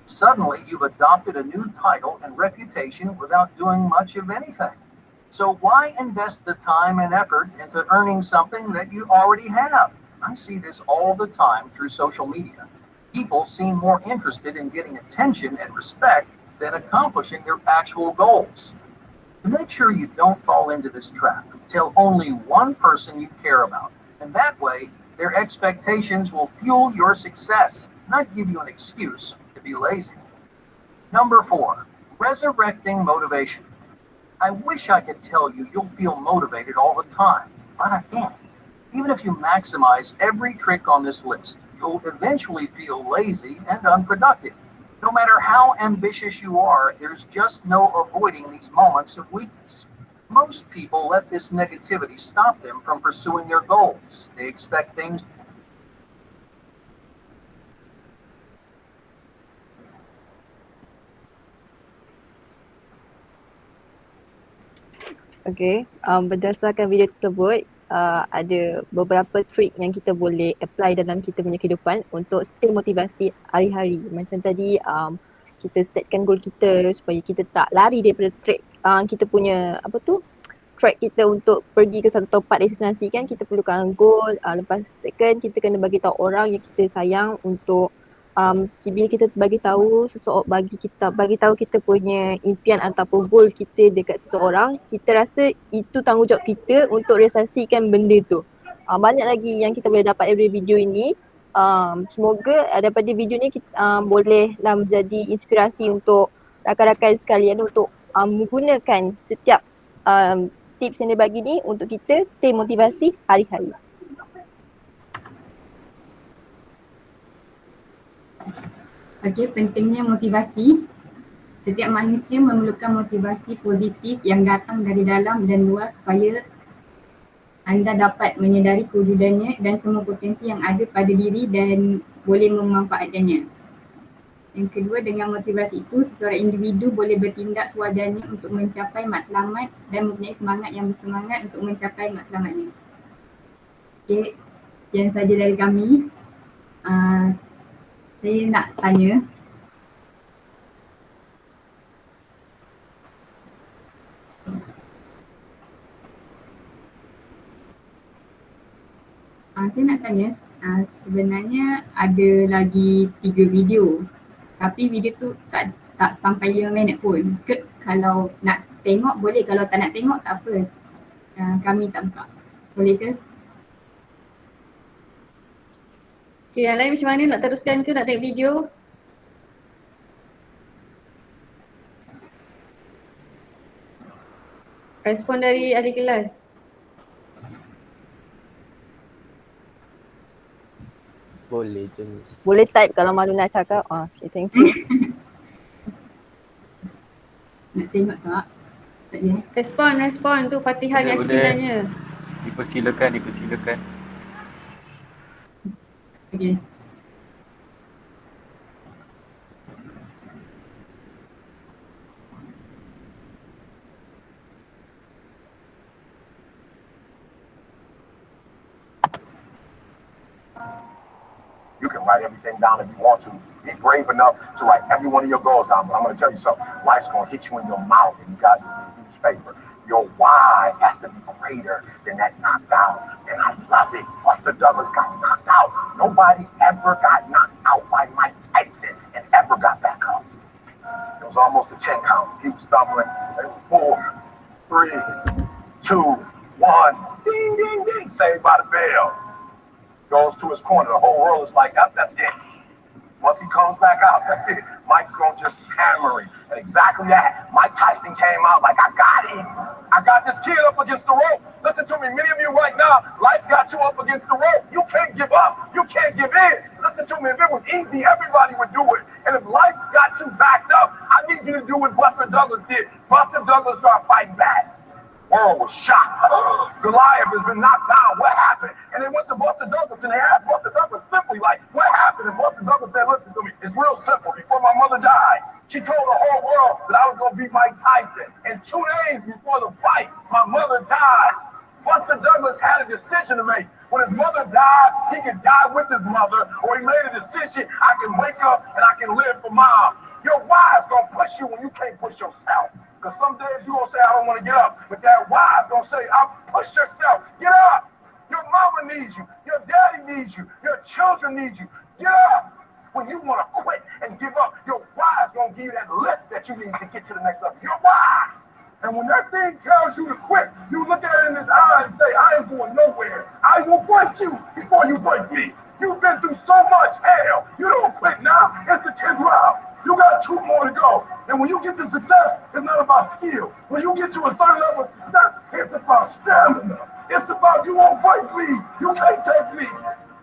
[SPEAKER 8] Suddenly, you've adopted a new title and reputation without doing much of anything. So why invest the time and effort into earning something that you already have? I see this all the time through social media. People seem more interested in getting attention and respect than accomplishing their actual goals. To make sure you don't fall into this trap, tell only one person you care about, and that way, their expectations will fuel your success, not give you an excuse to be lazy. Number 4, resurrecting motivation. I wish I could tell you you'll feel motivated all the time, but I can't. Even if you maximize every trick on this list, you'll eventually feel lazy and unproductive. No matter how ambitious you are, there's just no avoiding these moments of weakness. Most people let this negativity stop them from pursuing their goals. They expect things.
[SPEAKER 4] Okay, berdasarkan video tersebut, ada beberapa trik yang kita boleh apply dalam kita punya kehidupan untuk stay motivasi hari-hari. Macam tadi, kita setkan goal kita supaya kita tak lari daripada track kita punya track kita untuk pergi ke satu tempat destinasi kan. Kita perlukan goal, lepas second kita kena bagi tahu orang yang kita sayang untuk bila kita bagi tahu kita punya impian ataupun goal kita dekat seseorang, kita rasa itu tanggungjawab kita untuk realisasikan benda tu. Banyak lagi yang kita boleh dapat dari video ini. Semoga daripada video ni kita bolehlah menjadi inspirasi untuk rakan-rakan sekalian untuk menggunakan setiap tips yang dia bagi ni untuk kita stay motivasi hari-hari.
[SPEAKER 7] Okey, pentingnya motivasi. Setiap manusia memerlukan motivasi positif yang datang dari dalam dan luar supaya anda dapat menyedari kewujudannya dan semua potensi yang ada pada diri dan boleh memanfaatkannya. Yang kedua, dengan motivasi itu, seseorang individu boleh bertindak sewajarnya untuk mencapai matlamat dan mempunyai semangat yang bersemangat untuk mencapai matlamatnya. Okey, sekian saja dari kami. Saya nak tanya, sebenarnya ada lagi 3 video, tapi video tu tak sampai 5 minit pun. Kalau nak tengok boleh, kalau tak nak tengok tak apa. Kami tak buka. Boleh ke?
[SPEAKER 1] Cik, yang lain macam mana, nak teruskan ke nak tengok video? Respon dari ahli kelas.
[SPEAKER 3] Boleh je Miss.
[SPEAKER 4] Boleh type kalau malu nak cakap. Okay, thank you.
[SPEAKER 7] Nak tengok tak? Tak boleh.
[SPEAKER 1] Respon tu Fatihah yang
[SPEAKER 3] Boleh.
[SPEAKER 1] sebenarnya.
[SPEAKER 3] Dipersilakan.
[SPEAKER 7] Okay.
[SPEAKER 6] You can write everything down if you want to. Be brave enough to write every one of your goals down. But I'm going to tell you something. Life's going to hit you in your mouth and you got to do a huge favor. Your why has to be greater than that knocked out. And I love it. Buster Douglas got knocked out. Nobody ever got knocked out by Mike Tyson and ever got back up. It was almost a 10 count. He was stumbling. 4, 3, 2, 1. Ding, ding, ding. Saved by the bell. Goes to his corner. The whole world is like, that's it. Once he comes back out, that's it. Mike's going to just hammer him. And exactly that. Mike Tyson came out like, I got him. I got this kid up against the rope. Listen to me, many of you right now, life's got you up against the rope. You can't give up. You can't give in. Listen to me, if it was easy, everybody would do it. And if life's got you backed up, I need you to do what Buster Douglas did. Buster Douglas started fighting back. World was shocked. Goliath has been knocked down. What happened? And they went to Buster Douglas and they asked Buster Douglas simply like, what happened? And Buster Douglas said, listen to me, it's real simple. Before my mother died, she told the whole world that I was going to beat Mike Tyson. And 2 days before the fight, my mother died. Buster Douglas had a decision to make. When his mother died, he could die with his mother, or he made a decision, I can wake up and I can live for mom. Your why is going to push you when you can't push yourself. Because some days you're going to say, I don't want to get up. But that why is going to say, push yourself. Get up. Your mama needs you. Your daddy needs you. Your children need you. Get up. When you want to quit and give up, your why is going to give you that lift that you need to get to the next level. Your why. And when that thing tells you to quit, you look at it in his eye and say, I ain't going nowhere. I will break you before you break me. You've been through so much hell. You don't quit now. It's the 10th round. You got 2 more to go. And when you get to success, it's not about skill. When you get to a certain level of success, it's about stamina. It's about you won't break me. You can't take me.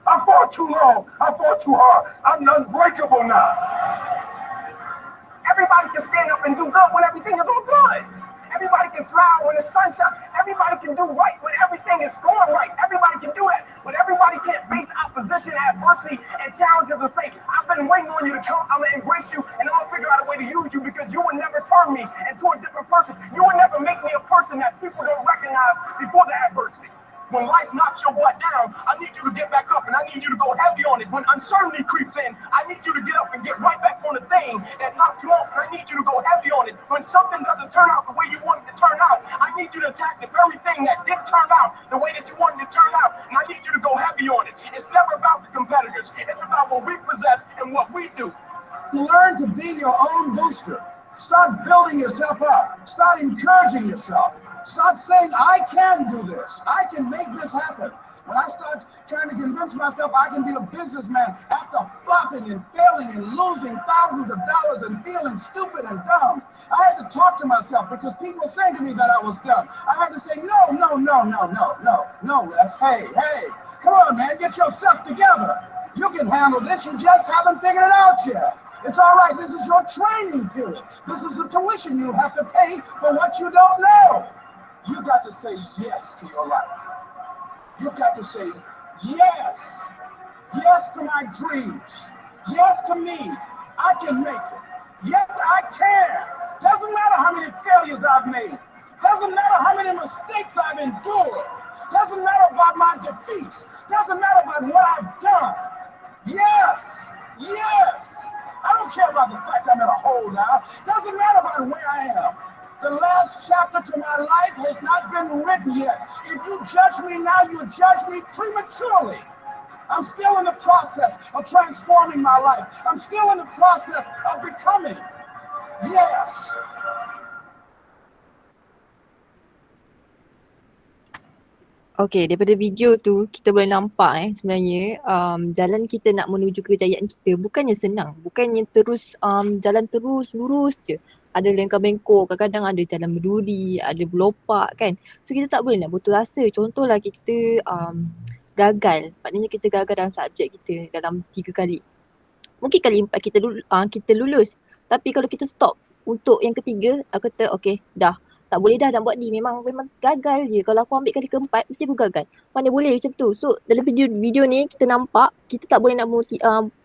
[SPEAKER 6] I fought too long. I fought too hard. I'm unbreakable now. Everybody can stand up and do good when everything is all good. Everybody can smile when the sun shines. Everybody can do right when everything is going right. Everybody can do that. But everybody can't face opposition, adversity, and challenges and say, I've been waiting on you to come. I'm going to embrace you and I'm going to figure out a way to use you because you would never turn me into a different person. You would never make me a person that people don't recognize before the adversity. When life knocks your butt down, I need you to get back up and I need you to go heavy on it. When uncertainty creeps in, I need you to get up and get right back on the thing that knocked you off, and I need you to go heavy on it. When something doesn't turn out the way you want it to turn out, I need you to attack the very thing that did turn out the way that you wanted it to turn out, and I need you to go heavy on it. It's never about the competitors. It's about what we possess and what we do.
[SPEAKER 9] Learn to be your own booster. Start building yourself up. Start encouraging yourself. Start saying, I can do this. I can make this happen. When I start trying to convince myself I can be a businessman after flopping and failing and losing thousands of dollars and feeling stupid and dumb, I had to talk to myself because people were saying to me that I was dumb. I had to say, no, Les, hey, come on, man, get yourself together. You can handle this, you just haven't figured it out yet. It's all right. This is your training period. This is the tuition you have to pay for what you don't know. You got to say yes to your life. You got to say yes. Yes to my dreams. Yes to me. I can make it. Yes, I can. Doesn't matter how many failures I've made. Doesn't matter how many mistakes I've endured. Doesn't matter about my defeats. Doesn't matter about what I've done. Yes. Yes. I don't care about the fact I'm in a hole now. Doesn't matter about where I am. The last chapter to my life has not been written yet. If you judge me now, you judge me prematurely. I'm still in the process of transforming my life. I'm still in the process of becoming. Yes.
[SPEAKER 4] Okay, daripada video tu kita boleh nampak sebenarnya jalan kita nak menuju kejayaan kita bukannya senang. Bukannya terus jalan terus lurus je. Ada lengkar bengkok, kadang-kadang ada jalan berduri, ada berlopak kan. So kita tak boleh nak putus asa. Contohlah kita gagal. Maknanya kita gagal dalam subjek kita dalam 3 kali. Mungkin kali 4 kita lulus. Tapi kalau kita stop untuk yang ketiga, aku kata okay dah. Tak boleh dah nak buat ni, memang gagal je. Kalau aku ambil kali keempat, mesti aku gagal. Mana boleh macam tu. So dalam video ni kita nampak kita tak boleh nak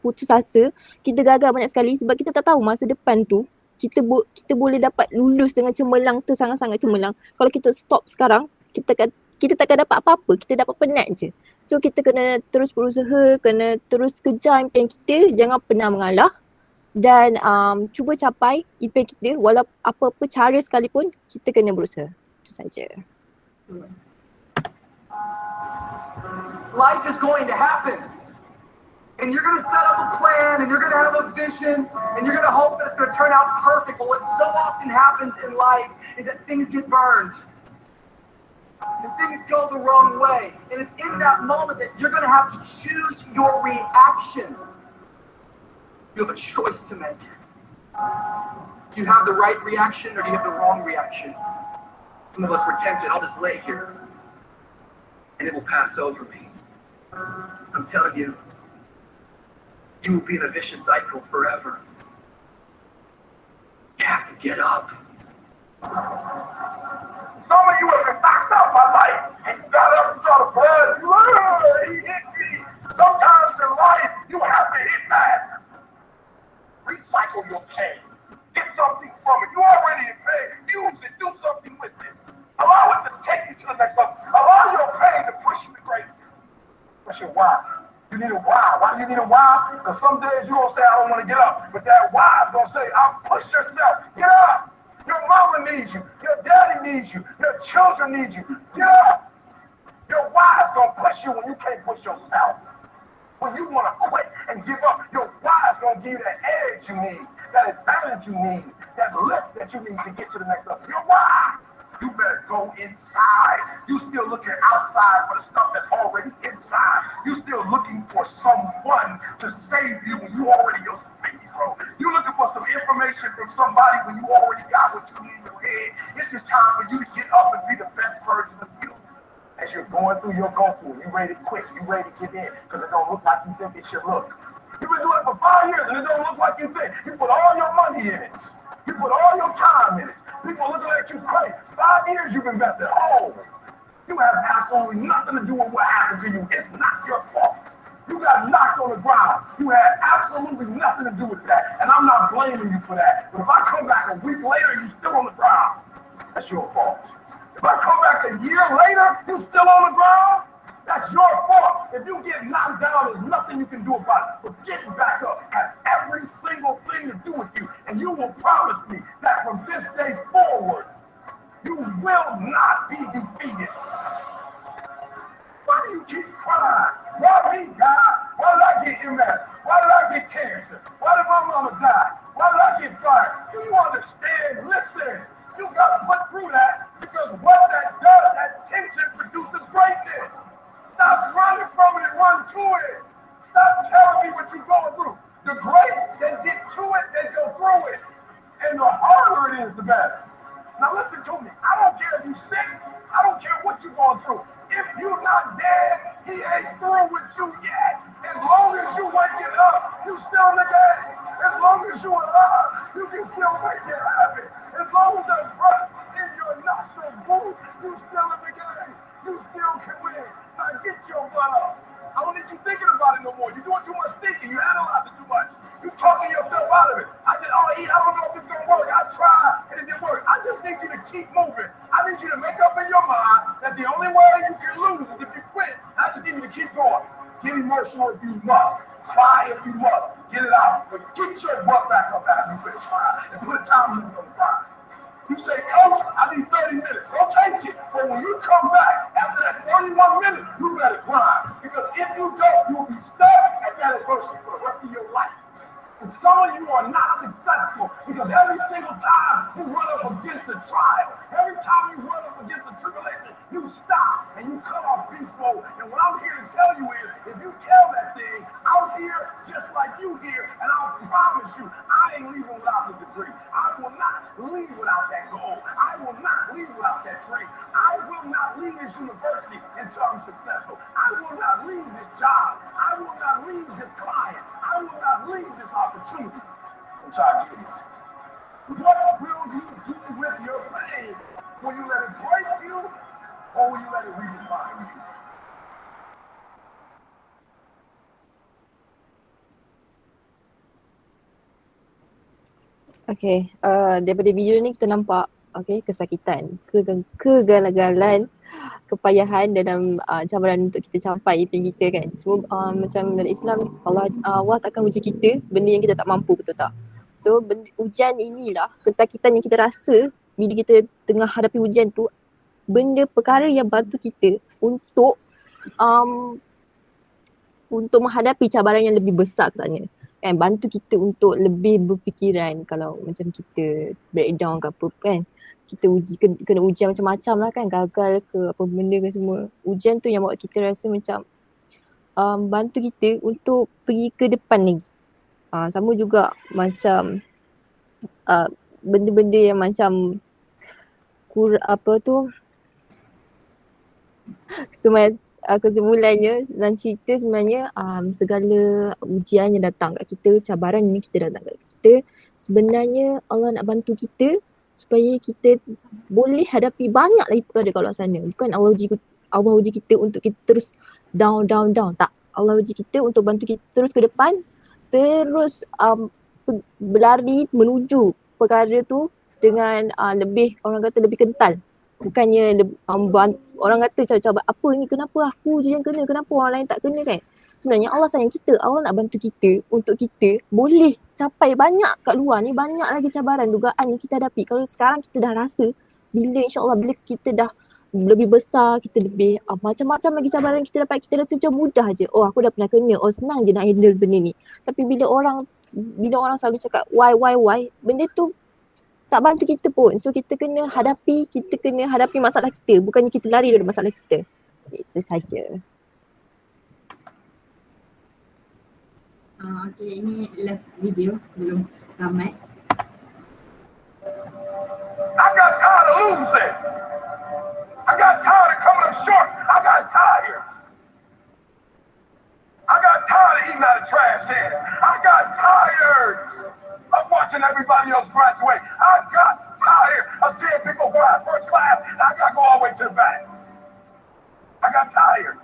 [SPEAKER 4] putus asa. Kita gagal banyak sekali sebab kita tak tahu masa depan tu kita boleh dapat lulus dengan cemerlang, sangat-sangat cemerlang. Kalau kita stop sekarang, kita takkan dapat apa-apa, kita dapat penat je. So kita kena terus berusaha, kena terus kejar impian kita, jangan pernah mengalah. Dan cuba capai impian kita walau apa-apa cara sekalipun, kita kena berusaha. Itu saja.
[SPEAKER 8] Life is going to happen. And you're going to set up a plan and you're going to have a vision and you're going to hope that it's going to turn out perfect. But what so often happens in life is that things get burned. And things go the wrong way. And it's in that moment that you're going to have to choose your reaction. You have a choice to make. Do you have the right reaction or do you have the wrong reaction? Some of us were tempted, I'll just lay here and it will pass over me. I'm telling you, you will be in a vicious cycle forever. You have to get up.
[SPEAKER 9] Some of you have been knocked out by life and you got up and started blood. He hit me. Sometimes in life, you have to hit back. Recycle your pain. Get something from it. You already in pain. Use it. Do something with it. Allow it to take you to the next level. Allow your pain to push you to greatness. What's your why? You need a why. Why do you need a why? Because some days you're going to say, I don't want to get up. But that why is going to say, push yourself. Get up. Your mama needs you. Your daddy needs you. Your children need you. Get up. Your why is going to push you when you can't push yourself. When you want to quit and give up, your why is going to give you that edge you need, that advantage you need, that lift that you need to get to the next level. Your why. You better go inside. You still looking outside for the stuff that's already inside. You still looking for someone to save you when you already your speedy, bro. You looking for some information from somebody when you already got what you need in your head. It's just time for you to get up and be the best version of you. As you're going through your go-through, you ready to quit, you ready to give in, because it don't look like you think it should look. You've been doing it for 5 years and it don't look like you think. You put all your money in it. You put all your time in it. People looking at you crazy. 5 years you've invested all of it. You have absolutely nothing to do with what happened to you. It's not your fault. You got knocked on the ground. You had absolutely nothing to do with that. And I'm not blaming you for that. But if I come back a week later, you're still on the ground. That's your fault. If I come back a year later, you still on the ground, that's your fault. If you get knocked down, there's nothing you can do about it. But getting back up has every single thing to do with you. And you will promise me that from this day forward, you will not be defeated. Why do you keep crying? Why me, God? Why did I get MS? Why did I get cancer? Why did my mama die? Why did I get fired? Do you understand? Listen. You got to put through that because what that does, that tension produces greatness. Stop running from it and run to it. Stop telling me what you're going through. The great, they get to it, they go through it. And the harder it is, the better. Now listen to me. I don't care if you're sick. I don't care what you're going through. If you're not dead, he ain't through with you yet. As long as you waking up, you still in the game. As long as you alive, you can still make it happen. As long as there's breath in your nostril, boo, you still in the game. You still can win. Now get your butt up. I don't need you thinking about it no more. You're doing too much thinking. You analyzing too much. You talking yourself out of it. I don't know if it's gonna work. I tried and it didn't work. I just need you to keep moving. I need you to make up in your mind that the only way you can lose is if you quit. I just need you to keep going. Get emotional if you must. Cry if you must. Get it out. But get your butt back up after you quit trying and put a time limit on the cry. You say, Coach, I need 30 minutes. Go take it. But when you come back after that 31 minutes, you better grind. Because if you don't, you'll be stuck at that adversity for the rest of your life. And some of you are not successful because every single time you run up against a trial, every time you run up against a tribulation, you stop and you come off beast mode. And what I'm here to tell you is, if you tell that thing, I'm here just like you here, and I promise you, I ain't leaving without the degree. I will not leave without that goal. I will not leave without that dream. I will not leave this university until I'm successful. I will not leave this job. I will not leave this client. I will not leave this opportunity until I get it. What will you do with your pain? Will you let it break you, or will you let it redefine you?
[SPEAKER 4] Okay, daripada video ni kita nampak kesakitan, kegagalan, kepayahan dalam cabaran untuk kita capai impian kita kan. Semua macam dalam Islam, Allah takkan uji kita benda yang kita tak mampu, betul tak? So ujian inilah, kesakitan yang kita rasa bila kita tengah hadapi ujian tu, benda perkara yang bantu kita untuk menghadapi cabaran yang lebih besar ke sana. Kan, bantu kita untuk lebih berfikiran kalau macam kita breakdown ke apa kan. Kita kena ujian macam-macam lah kan, gagal ke apa benda ke semua. Ujian tu yang buat kita rasa macam bantu kita untuk pergi ke depan lagi. Sama juga macam benda-benda yang macam kesimpulannya dalam cerita sebenarnya segala ujian yang datang kat kita, cabaran yang kita datang kat kita, sebenarnya Allah nak bantu kita supaya kita boleh hadapi banyak lagi perkara kat luar sana. Bukan Allah uji kita untuk kita terus down. Tak. Allah uji kita untuk bantu kita terus ke depan, terus berlari menuju perkara tu dengan lebih, orang kata lebih kental. Bukannya orang kata cabar apa ni, kenapa aku je yang kena, kenapa orang lain tak kena kan. Sebenarnya Allah sayang kita, Allah nak bantu kita untuk kita boleh capai banyak kat luar ni, banyak lagi cabaran, dugaan yang kita hadapi. Kalau sekarang kita dah rasa, bila insyaAllah bila kita dah lebih besar, kita lebih macam-macam lagi cabaran kita dapat, kita rasa macam mudah je. Oh aku dah pernah kena, oh senang je nak handle benda ni. Tapi bila orang selalu cakap why, benda tu tak bantu kita pun. So kita kena hadapi masalah kita, bukannya kita lari dari masalah kita. Itu saja.
[SPEAKER 7] Okay, ini last video belum tamat.
[SPEAKER 9] I got tired of losing. I got tired of coming up short. I got tired. I got tired of eating out of trash cans. I got tired of watching everybody else graduate. I got tired of seeing people go out first class and I got to go all the way to the back. I got tired.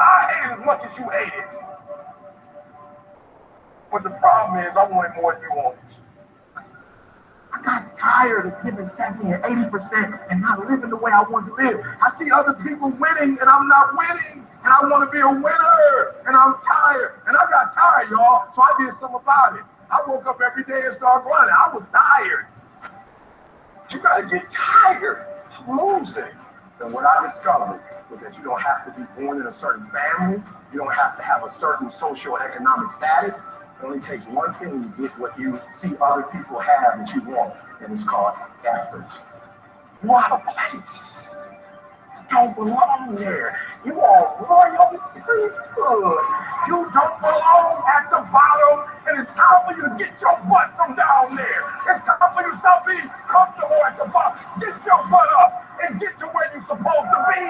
[SPEAKER 9] I hate it as much as you hate it. But the problem is I want it more than you want it. I got tired of giving 70 and 80% and not living the way I want to live. I see other people winning and I'm not winning. And I want to be a winner. And I'm tired. And I got tired, y'all. So I did something about it. I woke up every day and started running. I was tired. You got to get tired of losing. And what I discovered was that you don't have to be born in a certain family. You don't have to have a certain socioeconomic status. It only takes one thing to get what you see other people have that you want, and it's called effort. You are a place. You don't belong there. You are royal priesthood. You don't belong at the bottom, and it's time for you to get your butt from down there. It's time for you to stop being comfortable at the bottom. Get your butt up and get to where you're supposed to be.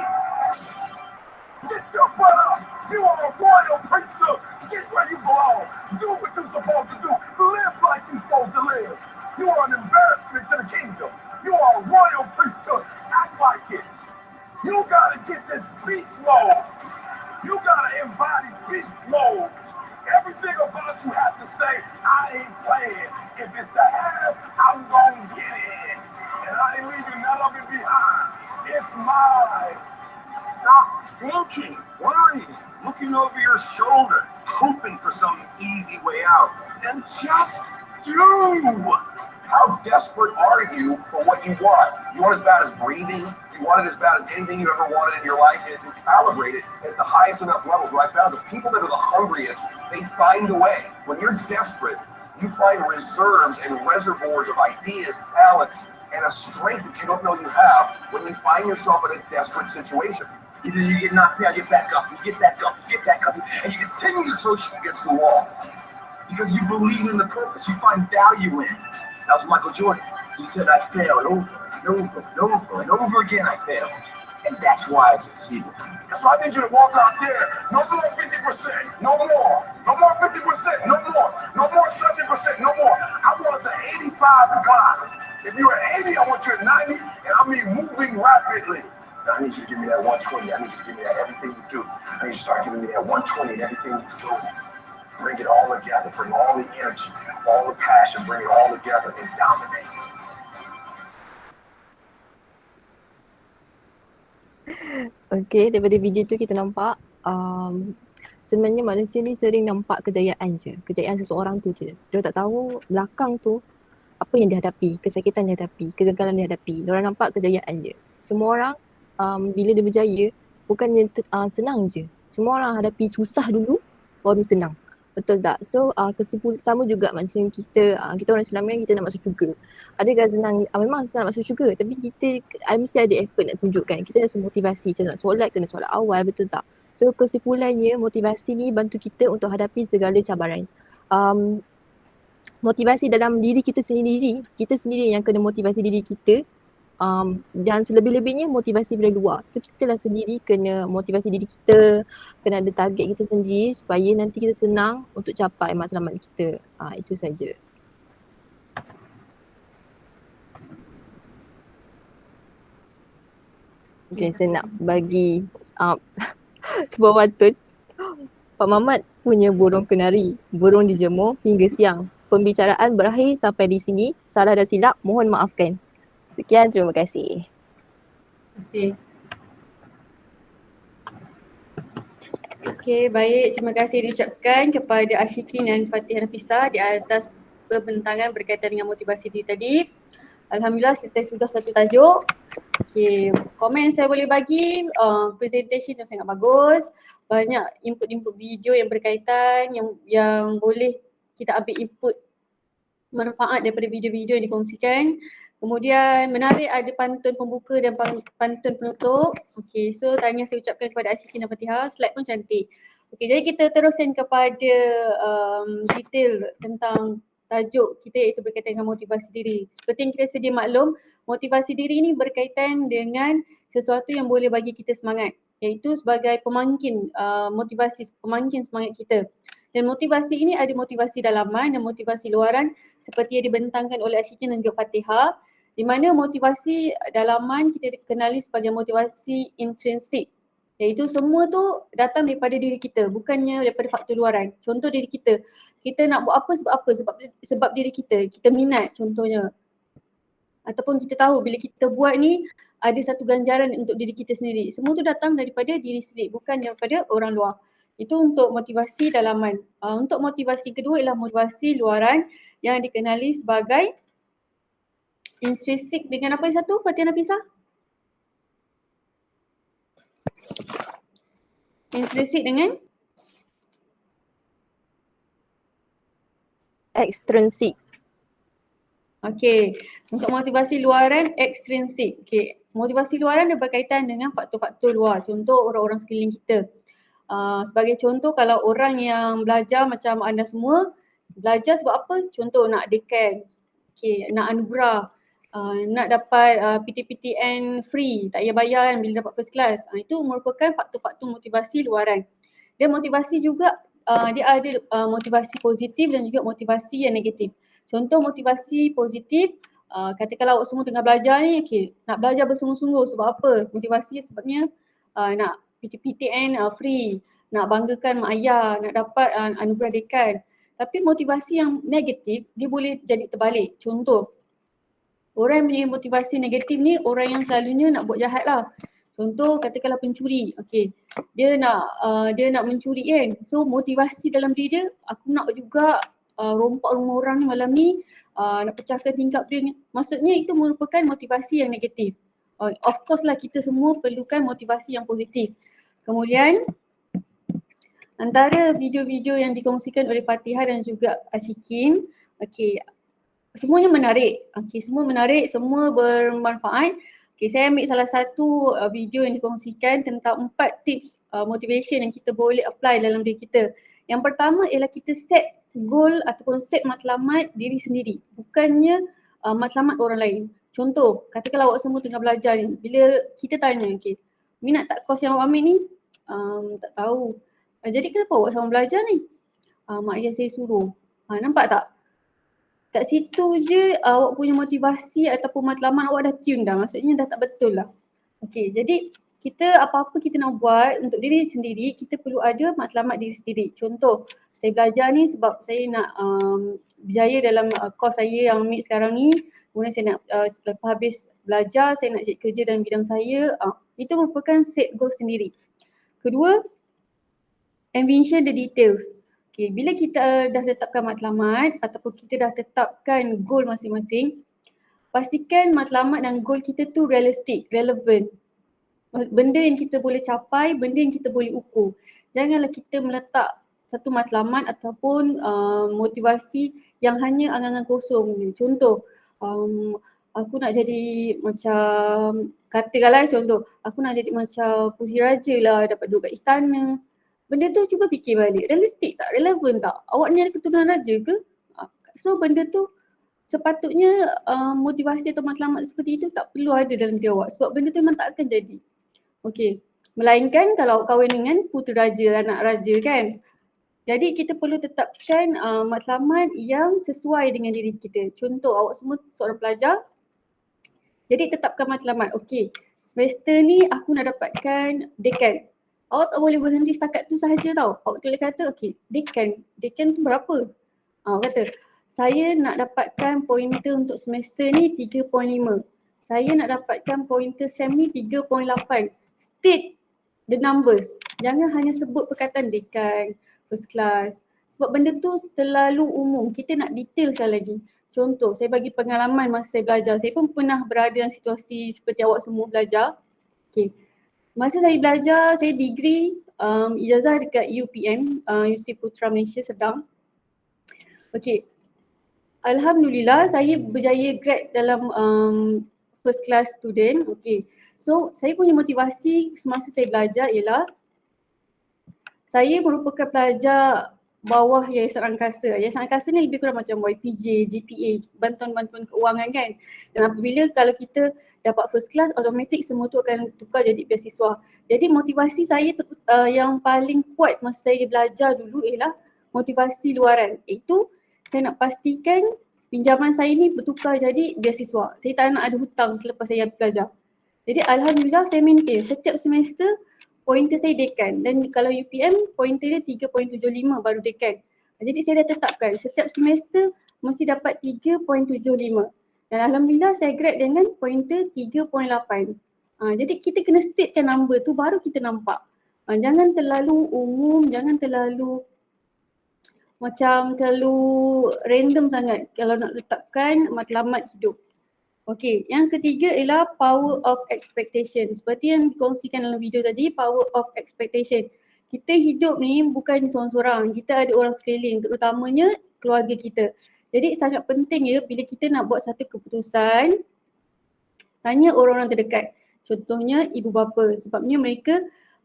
[SPEAKER 9] Get your butt up. You are a royal priesthood.
[SPEAKER 6] smile. Stop thinking, worrying, looking over your shoulder, hoping for some easy way out. And just do. How desperate are you for what you want? You want it as bad as breathing? You want it as bad as anything you ever wanted in your life? And if you calibrate it at the highest enough levels, what I found is the people that are the hungriest, they find a way. When you're desperate, you find reserves and reservoirs of ideas, talents, and a strength that you don't know you have when you find yourself in a desperate situation. You get knocked down, you get back up, you get back up, you get back up, and you continue to throw shit against the wall. Because you believe in the purpose, you find value in it. That was Michael Jordan. He said, I failed over and over and over and over again, I failed. And that's why I succeeded. So I need you to walk out there. No more 50%, no more. No more 50%, no more. No more 70%, no more. I want us at 85 to climb. If you're at 80, I want you at 90, and I mean moving rapidly. Now I need you to give me that 120. I need you to give me that everything you do. I need you to start giving me that 120 and everything you do. Bring it all together. Bring all the energy, all the passion. Bring it all together and dominate.
[SPEAKER 4] Okay, daripada video tu kita nampak sebenarnya manusia ni sering nampak kejayaan je. Kejayaan seseorang tu je. Dia tak tahu belakang tu apa yang dihadapi, kesakitan dihadapi, kegagalan dihadapi. Dia orang nampak kejayaan je. Semua orang bila dia berjaya bukannya senang je. Semua orang hadapi susah dulu baru senang. Betul tak? So sama juga macam kita orang Islam kan, kita nak masuk syurga. Adakah senang? Memang senang nak masuk syurga, tapi kita mesti ada effort nak tunjukkan. Kita rasa motivasi macam nak solat, kena solat awal, betul tak? So kesimpulannya motivasi ni bantu kita untuk hadapi segala cabaran. Motivasi dalam diri kita sendiri yang kena motivasi diri kita. Dan selebih-lebihnya motivasi dari luar. So kita lah sendiri kena motivasi diri kita, kena ada target kita sendiri supaya nanti kita senang untuk capai matlamat kita. Itu saja. Okay, saya nak bagi sebuah pantun. Pak Mamat punya burung kenari, burung dijemur hingga siang. Pembicaraan berakhir sampai di sini. Salah dan silap mohon maafkan. Sekian, terima kasih.
[SPEAKER 1] Okey, baik. Terima kasih diucapkan kepada Ashikin dan Fatihah Nafisah di atas pembentangan berkaitan dengan motivasi diri tadi. Alhamdulillah selesai sudah satu tajuk. Okey, komen saya boleh bagi, presentation yang sangat bagus. Banyak input-input video yang berkaitan yang boleh kita ambil input manfaat daripada video-video yang dikongsikan. Kemudian menarik ada pantun pembuka dan pantun penutup. Okey, so tanya saya ucapkan kepada Ashikin dan Fatihah, slide pun cantik. Okey, jadi kita teruskan kepada detail tentang tajuk kita iaitu berkaitan dengan motivasi diri. Seperti yang kita sedia maklum, motivasi diri ini berkaitan dengan sesuatu yang boleh bagi kita semangat, iaitu sebagai pemangkin pemangkin semangat kita. Dan motivasi ini ada motivasi dalaman dan motivasi luaran seperti yang dibentangkan oleh Ashikin dan juga Fatihah. Di mana motivasi dalaman kita kenali sebagai motivasi intrinsik, iaitu semua tu datang daripada diri kita, bukannya daripada faktor luaran. Contoh diri kita, kita nak buat apa? Sebab diri kita minat contohnya. Ataupun kita tahu bila kita buat ni ada satu ganjaran untuk diri kita sendiri. Semua tu datang daripada diri sendiri, bukan daripada orang luar. Itu untuk motivasi dalaman. Untuk motivasi kedua ialah motivasi luaran yang dikenali sebagai intrinsik dengan apa yang satu, Fatihah Nafisah? Intrinsik dengan?
[SPEAKER 4] Ekstrinsik.
[SPEAKER 1] Okey, untuk motivasi luaran ekstrinsik. Okey, motivasi luaran dia berkaitan dengan faktor-faktor luar. Contoh orang-orang sekeliling kita. Sebagai contoh, kalau orang yang belajar macam anda semua, belajar sebab apa? Contoh nak dekan, nak anugerah, nak dapat PTPTN free, tak payah bayar kan bila dapat first class. Itu merupakan faktor-faktor motivasi luaran. Dan motivasi juga dia ada motivasi positif dan juga motivasi yang negatif. Contoh motivasi positif, katakanlah awak semua tengah belajar ni, nak belajar bersungguh-sungguh sebab apa? Motivasi sebabnya nak PTPTN free, nak banggakan mak ayah, nak dapat anugerah dekan. Tapi motivasi yang negatif dia boleh jadi terbalik. Contoh, Orang yang punya motivasi negatif ni orang yang selalunya nak buat jahat lah. Contoh katakanlah pencuri, okey. Dia nak mencuri kan. So motivasi dalam diri dia, aku nak juga rompak rumah orang ni malam ni, nak pecahkan tingkap dia ni. Maksudnya itu merupakan motivasi yang negatif. Of course lah kita semua perlukan motivasi yang positif. Kemudian antara video-video yang dikongsikan oleh Fatihah dan juga Ashikin, okey, semuanya menarik. Okey, semua menarik, semua bermanfaat. Okey, saya ambil salah satu video yang dikongsikan tentang 4 tips motivation yang kita boleh apply dalam diri kita. Yang pertama ialah kita set goal ataupun set matlamat diri sendiri, bukannya matlamat orang lain. Contoh, katakanlah awak semua tengah belajar ni, bila kita tanya, okey, minat tak course yang awak ambil ni? Tak tahu. Jadi kenapa awak sama belajar ni? Mak ayah saya suruh. Nampak tak? Kat situ je awak punya motivasi ataupun matlamat awak dah tune dah. Maksudnya dah tak betul lah. Okey, jadi kita apa-apa kita nak buat untuk diri sendiri, kita perlu ada matlamat diri sendiri. Contoh, saya belajar ni sebab saya nak berjaya dalam course saya yang ambil sekarang ni. Kemudian saya nak selepas habis belajar, saya nak cari kerja dalam bidang saya. Itu merupakan set goal sendiri. Kedua, envision the details. Okay, bila kita dah tetapkan matlamat ataupun kita dah tetapkan goal masing-masing, pastikan matlamat dan goal kita tu realistik, relevan. Benda yang kita boleh capai, benda yang kita boleh ukur. Janganlah kita meletak satu matlamat ataupun motivasi yang hanya angan-angan kosong. Contoh, aku nak jadi macam, katakanlah contoh, aku nak jadi macam Puteri Raja lah, dapat duduk kat istana. Benda tu cuba fikir balik, realistik tak? Relevan tak? Awak ni ada keturunan raja ke? So benda tu sepatutnya motivasi atau matlamat seperti itu tak perlu ada dalam diri awak sebab benda tu memang tak akan jadi. Okey, melainkan kalau awak kahwin dengan puteri raja, anak raja kan. Jadi kita perlu tetapkan matlamat yang sesuai dengan diri kita. Contoh, awak semua seorang pelajar, jadi tetapkan matlamat. Okey, semester ni aku nak dapatkan dekan. Awak tak boleh berhenti setakat tu sahaja tau. Awak boleh kata, okey, dekan tu berapa? Awak kata, saya nak dapatkan pointer untuk semester ni 3.5. Saya nak dapatkan pointer SEM ni 3.8. State the numbers. Jangan hanya sebut perkataan dekan, first class. Sebab benda tu terlalu umum. Kita nak detail sekali lagi. Contoh, saya bagi pengalaman masa saya belajar. Saya pun pernah berada dalam situasi seperti awak semua belajar. Okey. Masa saya belajar, saya degree ijazah dekat UPM, Universiti Putra Malaysia Sedang. Okey, alhamdulillah saya berjaya grad dalam first class student. Okey, so saya punya motivasi semasa saya belajar ialah saya merupakan pelajar bawah Yayasan Angkasa. Yayasan Angkasa ni lebih kurang macam YPJ, GPA, bantuan-bantuan keuangan kan. Dan apabila kalau kita dapat first class, automatik semua tu akan tukar jadi beasiswa. Jadi motivasi saya yang paling kuat masa saya belajar dulu ialah motivasi luaran. Itu saya nak pastikan pinjaman saya ni bertukar jadi beasiswa. Saya tak nak ada hutang selepas saya belajar. Jadi alhamdulillah saya maintain setiap semester pointer saya dekan dan kalau UPM pointer dia 3.75 baru dekan. Jadi saya dah tetapkan setiap semester mesti dapat 3.75 dan alhamdulillah saya grad dengan pointer 3.8. Jadi kita kena statekan number tu baru kita nampak. Jangan terlalu umum, jangan terlalu random sangat kalau nak tetapkan matlamat hidup. Okey, yang ketiga ialah power of expectation. Seperti yang dikongsikan dalam video tadi, power of expectation. Kita hidup ni bukan seorang-seorang, kita ada orang sekeliling, terutamanya keluarga kita. Jadi sangat penting ya bila kita nak buat satu keputusan, tanya orang-orang terdekat. Contohnya ibu bapa, sebabnya mereka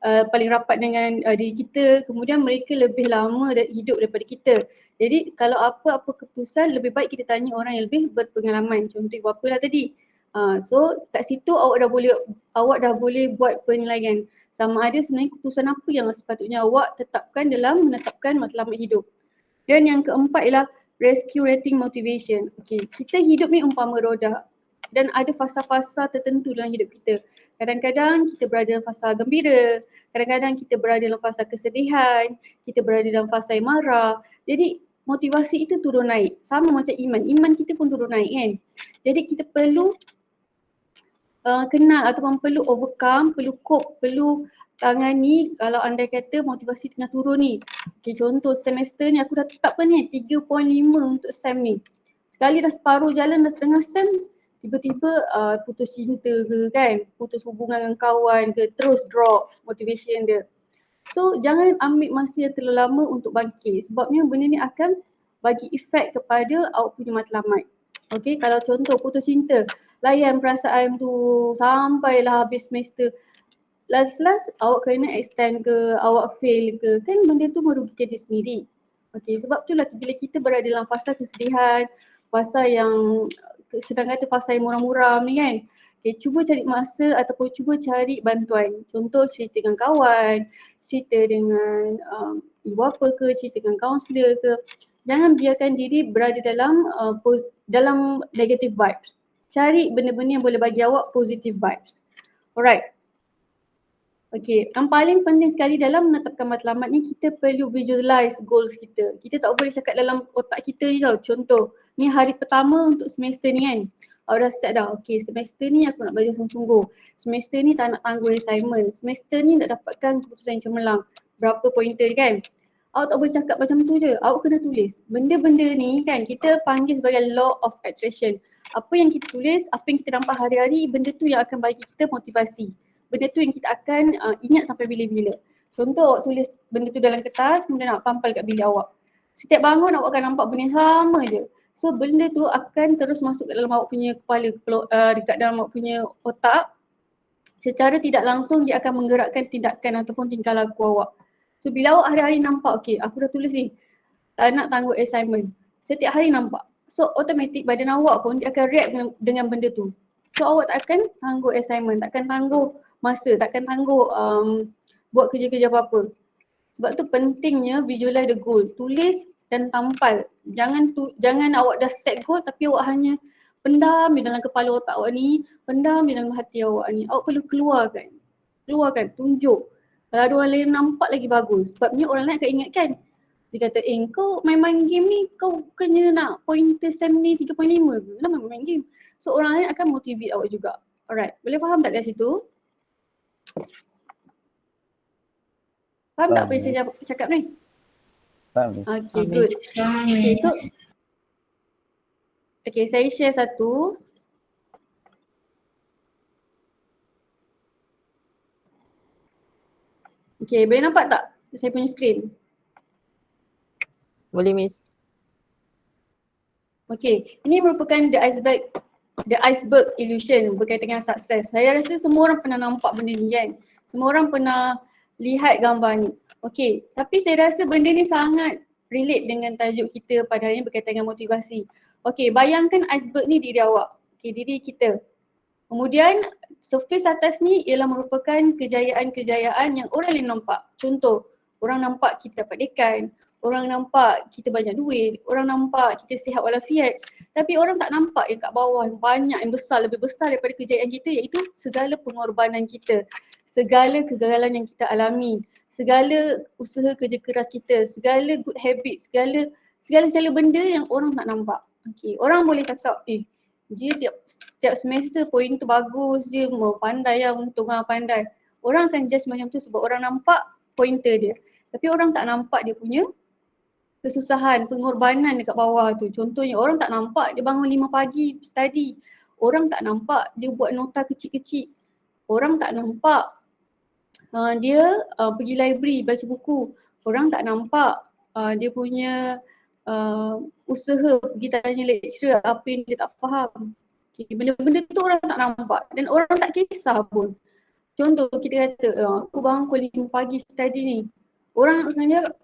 [SPEAKER 1] paling rapat dengan diri kita, kemudian mereka lebih lama hidup daripada kita. Jadi kalau apa-apa keputusan lebih baik kita tanya orang yang lebih berpengalaman. Contoh ibu bapa lah tadi. So kat situ awak dah boleh buat penilaian sama ada sebenarnya keputusan apa yang sepatutnya awak tetapkan dalam menetapkan matlamat hidup. Dan yang keempat ialah rescue rating motivation. Okey, kita hidup ni umpama roda dan ada fasa-fasa tertentu dalam hidup kita. Kadang-kadang kita berada dalam fasa gembira, kadang-kadang kita berada dalam fasa kesedihan, kita berada dalam fasa yang marah. Jadi motivasi itu turun naik. Sama macam iman kita pun turun naik kan. Jadi kita perlu kenal ataupun perlu overcome, perlu cope, perlu tangani kalau andai kata motivasi tengah turun ni. Okay, contoh semester ni aku dah tetapkan ni 3.5 untuk SEM ni. Sekali dah separuh jalan, dah setengah SEM, tiba-tiba putus cinta ke kan, putus hubungan dengan kawan ke, terus drop motivation dia. So jangan ambil masa yang terlalu lama untuk bangkit sebabnya benda ni akan bagi efek kepada awak punya matlamat. Okay, kalau contoh putus cinta, layan perasaan tu sampailah habis semester. Last awak kena extend ke, awak fail ke, kan benda tu merugikan diri sendiri. Okay, sebab itulah bila kita berada dalam fasa kesedihan, fasa yang sedang kata fasa yang muram-muram ni kan. Okay, cuba cari masa ataupun cuba cari bantuan. Contoh cerita dengan kawan, cerita dengan ibu bapa ke, cerita dengan kaunselor ke. Jangan biarkan diri berada dalam dalam negative vibes. Cari benda-benda yang boleh bagi awak positive vibes. Alright. Okay, yang paling penting sekali dalam menetapkan matlamat ni, kita perlu visualize goals kita. Kita tak boleh cakap dalam otak kita je tau. Contoh, ni hari pertama untuk semester ni kan. Awak dah set dah, okay semester ni aku nak belajar sungguh-sungguh. Semester ni tak nak tangguh assignment. Semester ni nak dapatkan keputusan yang cemerlang. Berapa pointer kan. Awak tak boleh cakap macam tu je. Awak kena tulis. Benda-benda ni kan kita panggil sebagai law of attraction. Apa yang kita tulis, apa yang kita nampak hari-hari, benda tu yang akan bagi kita motivasi. Benda tu yang kita akan ingat sampai bila-bila. Contoh awak tulis benda tu dalam kertas, kemudian awak pampal kat bilik awak. Setiap bangun awak akan nampak benda yang sama je. So benda tu akan terus masuk ke dalam awak punya kepala, dekat dalam awak punya otak. Secara tidak langsung dia akan menggerakkan tindakan ataupun tingkah laku awak. So bila awak hari-hari nampak, okay aku dah tulis ni, tak nak tangguh assignment. Setiap hari nampak. So automatik badan awak pun dia akan react dengan benda tu. So awak tak akan tangguh assignment, takkan tangguh masa, takkan tangguh buat kerja-kerja apa-apa. Sebab tu pentingnya visualize the goal. Tulis dan tampal. Jangan awak dah set goal tapi awak hanya pendam di dalam kepala otak awak ni, pendam di dalam hati awak ni. Awak perlu keluarkan, tunjuk. Kalau ada orang lain nampak lagi bagus. Sebabnya orang lain akan ingatkan. Dia kata, kau main game ni, kau bukannya nak pointer SEM ni 3.5 ke? Kenapa main game? So orang lain akan motivate awak juga. Alright, boleh faham tak kat situ? Faham tak apa yang saya cakap ni?
[SPEAKER 5] Faham.
[SPEAKER 1] Okay, good. Okay, so saya share satu. Okay, boleh nampak tak saya punya screen?
[SPEAKER 4] Boleh Miss.
[SPEAKER 1] Okay, ini merupakan the iceberg illusion berkaitan dengan sukses. Saya rasa semua orang pernah nampak benda ni kan. Semua orang pernah lihat gambar ni. Okay, tapi saya rasa benda ni sangat relate dengan tajuk kita pada hari ini berkaitan dengan motivasi. Okay, bayangkan iceberg ni diri awak. Okay, diri kita. Kemudian surface atas ni ialah merupakan kejayaan-kejayaan yang orang lain nampak. Contoh, orang nampak kita dapat dekan, orang nampak kita banyak duit, orang nampak kita sihat walafiat. Tapi orang tak nampak yang kat bawah yang banyak, yang besar, lebih besar daripada kejayaan kita, iaitu segala pengorbanan kita, segala kegagalan yang kita alami, segala usaha kerja keras kita, segala good habit, segala benda yang orang tak nampak. Okay, orang boleh cakap, dia tiap semester poin tu bagus je, mau pandai lah, untung lah pandai. Orang akan judge macam tu sebab orang nampak pointer dia. Tapi orang tak nampak dia punya kesusahan, pengorbanan dekat bawah tu. Contohnya orang tak nampak dia bangun 5 pagi study. Orang tak nampak dia buat nota kecil-kecil. Orang tak nampak dia pergi library baca buku. Orang tak nampak dia punya usaha pergi tanya lecturer apa yang dia tak faham. Okay, benda-benda tu orang tak nampak dan orang tak kisah pun. Contoh kita kata aku bangun pukul 5 pagi study ni. Orang akan cakap,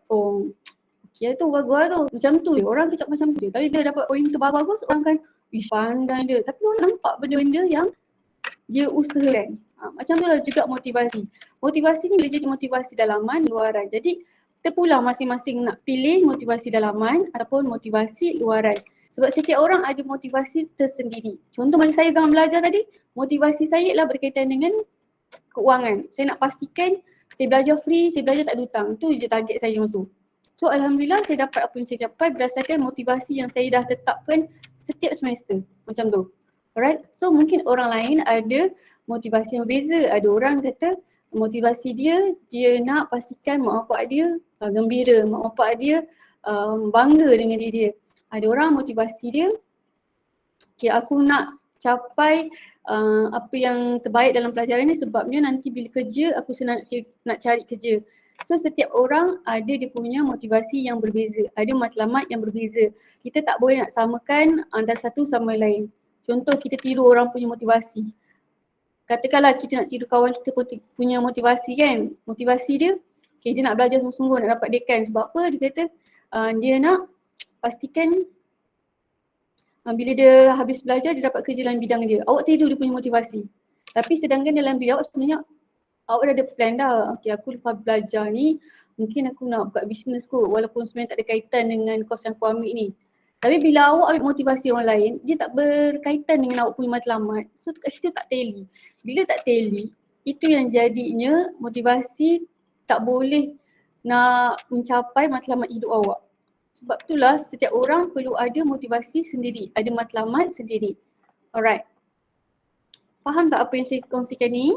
[SPEAKER 1] okay tu bagus tu. Macam tu je, orang kecap macam tu je. Tapi dia dapat poin terbagus, orang akan pandai dia. Tapi orang nampak benda-benda yang dia usahakan. Macam tu lah juga motivasi. Motivasi ni boleh jadi motivasi dalaman, luaran. Jadi kita pula masing-masing nak pilih motivasi dalaman ataupun motivasi luaran. Sebab setiap orang ada motivasi tersendiri. Contoh masa saya zaman belajar tadi, motivasi saya ialah berkaitan dengan keuangan. Saya nak pastikan saya belajar free, saya belajar tak ada hutang. Tu je target saya masa. So alhamdulillah saya dapat apa yang saya capai berdasarkan motivasi yang saya dah tetapkan setiap semester macam tu. Alright, so mungkin orang lain ada motivasi yang berbeza. Ada orang kata motivasi dia nak pastikan mak bapak dia gembira, mak bapak dia bangga dengan diri dia. Ada orang motivasi dia, okay, aku nak capai apa yang terbaik dalam pelajaran ni sebabnya nanti bila kerja aku senang nak cari kerja. So setiap orang ada dia punya motivasi yang berbeza, ada matlamat yang berbeza. Kita tak boleh nak samakan antara satu sama lain. Contoh kita tiru orang punya motivasi. Katakanlah kita nak tiru kawan kita punya motivasi kan. Motivasi dia, okay, dia nak belajar sungguh-sungguh nak dapat dekan. Sebab apa? Dia kata dia nak pastikan bila dia habis belajar dia dapat kerja dalam bidang dia. Awak tiru dia punya motivasi. Tapi sedangkan dalam diri awak sebenarnya awak dah ada plan dah. Okay, aku lepas belajar ni mungkin aku nak buka bisnes kot walaupun sebenarnya tak ada kaitan dengan kos yang aku ambil ni. Tapi bila awak ambil motivasi orang lain, dia tak berkaitan dengan awak punya matlamat. So kat situ tak tally. Bila tak tally, itu yang jadinya motivasi tak boleh nak mencapai matlamat hidup awak. Sebab itulah setiap orang perlu ada motivasi sendiri, ada matlamat sendiri. Alright. Faham tak apa yang saya kongsikan ni?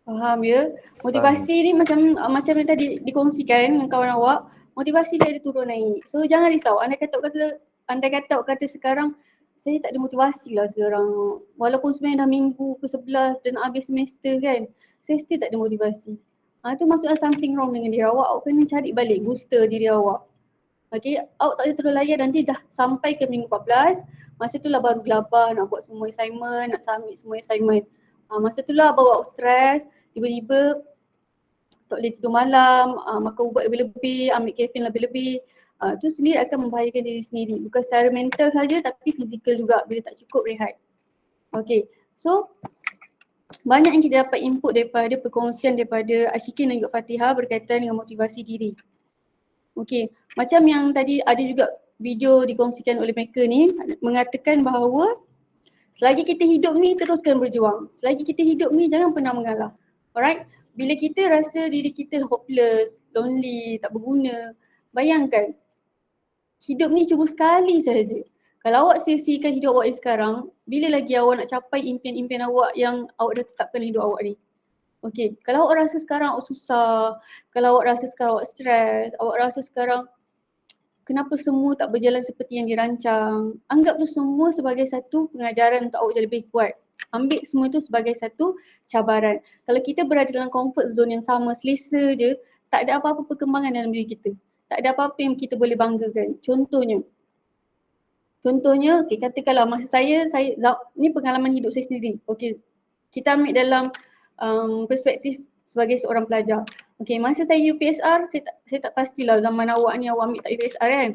[SPEAKER 1] Faham ya? Motivasi ni macam yang tadi dikongsikan dengan kawan awak, motivasi dia ada turun naik. So jangan risau, andai kata sekarang saya tak ada motivasi lah sekarang. Walaupun sebenarnya dah minggu ke-11 dan habis semester kan, saya still tak ada motivasi. Itu maksudnya something wrong dengan diri awak. Awak kena cari balik booster diri awak. Okay, awak tak boleh terus layan, nanti dah sampai ke minggu 14, masa tu lah baru gelabah nak buat semua assignment, nak submit semua assignment. Masa tu lah bawa stres, tiba-tiba tak boleh tidur malam, makan ubat lebih-lebih, ambil caffeine lebih-lebih. Tu sendiri akan membahayakan diri sendiri. Bukan secara mental saja tapi fizikal juga bila tak cukup rehat. Okay, so banyak yang kita dapat input daripada perkongsian daripada Ashikin dan juga Fatihah berkaitan dengan motivasi diri. Okay, macam yang tadi ada juga video dikongsikan oleh mereka ni mengatakan bahawa selagi kita hidup ni teruskan berjuang. Selagi kita hidup ni jangan pernah mengalah. Alright? Bila kita rasa diri kita hopeless, lonely, tak berguna, bayangkan hidup ni cuma sekali sahaja. Kalau awak sia-siakan hidup awak sekarang, bila lagi awak nak capai impian-impian awak yang awak dah tetapkan hidup awak ni? Okay, kalau awak rasa sekarang awak susah, kalau awak rasa sekarang awak stres, awak rasa sekarang kenapa semua tak berjalan seperti yang dirancang, anggap tu semua sebagai satu pengajaran untuk awak jadi lebih kuat. Ambil semua itu sebagai satu cabaran. Kalau kita berada dalam comfort zone yang sama, selesa je, tak ada apa-apa perkembangan dalam diri kita. Tak ada apa-apa yang kita boleh banggakan. Contohnya, okay, katakanlah masa saya ni pengalaman hidup saya sendiri. Okay, kita ambil dalam perspektif sebagai seorang pelajar. Okay, masa saya UPSR, saya tak pastilah zaman awak ni awak ambil tak UPSR kan.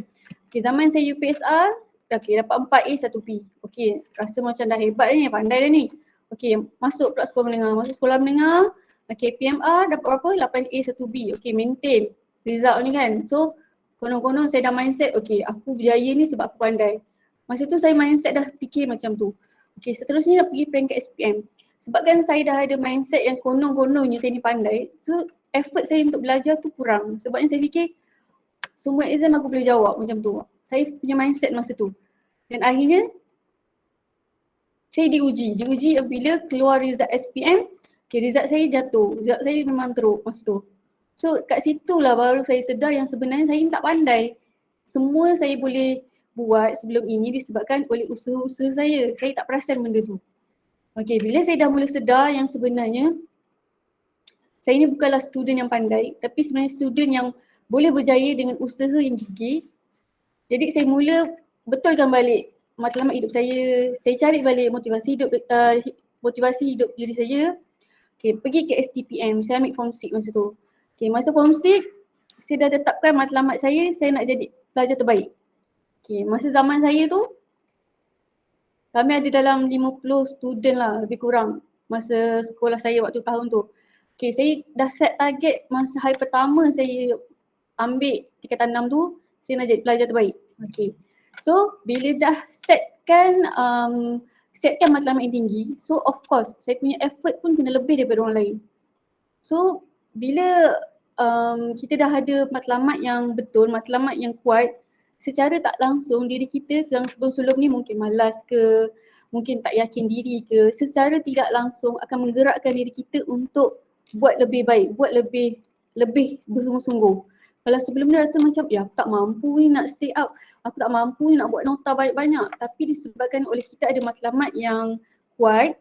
[SPEAKER 1] Okay, zaman saya UPSR, okay, dapat 4A 1B. Okay, rasa macam dah hebat ni, pandai dah ni. Okay, masuk pula sekolah menengah, okay, PMR dapat berapa? 8A 1B. Okay, maintain result ni kan. So, konon-konon saya dah mindset, okay, aku berjaya ni sebab aku pandai. Masa tu saya mindset dah fikir macam tu. Okay, seterusnya nak pergi peringkat SPM. Sebabkan saya dah ada mindset yang konon-kononnya saya ni pandai, so effort saya untuk belajar tu kurang. Sebabnya saya fikir semua exam aku boleh jawab macam tu. Saya punya mindset masa tu. Dan akhirnya saya diuji bila keluar result SPM, okay, result saya jatuh. Result saya memang teruk masa tu. So kat situlah baru saya sedar yang sebenarnya saya ni tak pandai. Semua saya boleh buat sebelum ini disebabkan oleh usaha-usaha saya. Saya tak perasan benda tu. Okay, bila saya dah mula sedar yang sebenarnya saya ni bukanlah student yang pandai, tapi sebenarnya student yang boleh berjaya dengan usaha yang gigih. Jadi saya mula betulkan balik matlamat hidup saya cari balik motivasi hidup diri saya. Okay, pergi ke STPM, saya ambil form 6 masa tu. Okay, masa form 6, saya dah tetapkan matlamat saya nak jadi pelajar terbaik. Okay, masa zaman saya tu, kami ada dalam 50 student lah lebih kurang masa sekolah saya waktu tahun tu. Okay, saya dah set target masa hari pertama saya ambil tingkatan 6 tu, saya nak jadi pelajar terbaik. Okay, so bila dah setkan matlamat yang tinggi, so of course saya punya effort pun kena lebih daripada orang lain. So bila kita dah ada matlamat yang betul, matlamat yang kuat, secara tak langsung diri kita yang sebelum-sebelum ni mungkin malas ke, mungkin tak yakin diri ke, secara tidak langsung akan menggerakkan diri kita untuk buat lebih baik, buat lebih bersungguh-sungguh. Kalau sebelum ni rasa macam ya aku tak mampu ni nak stay up, aku tak mampu ni nak buat nota banyak-banyak, tapi disebabkan oleh kita ada matlamat yang kuat,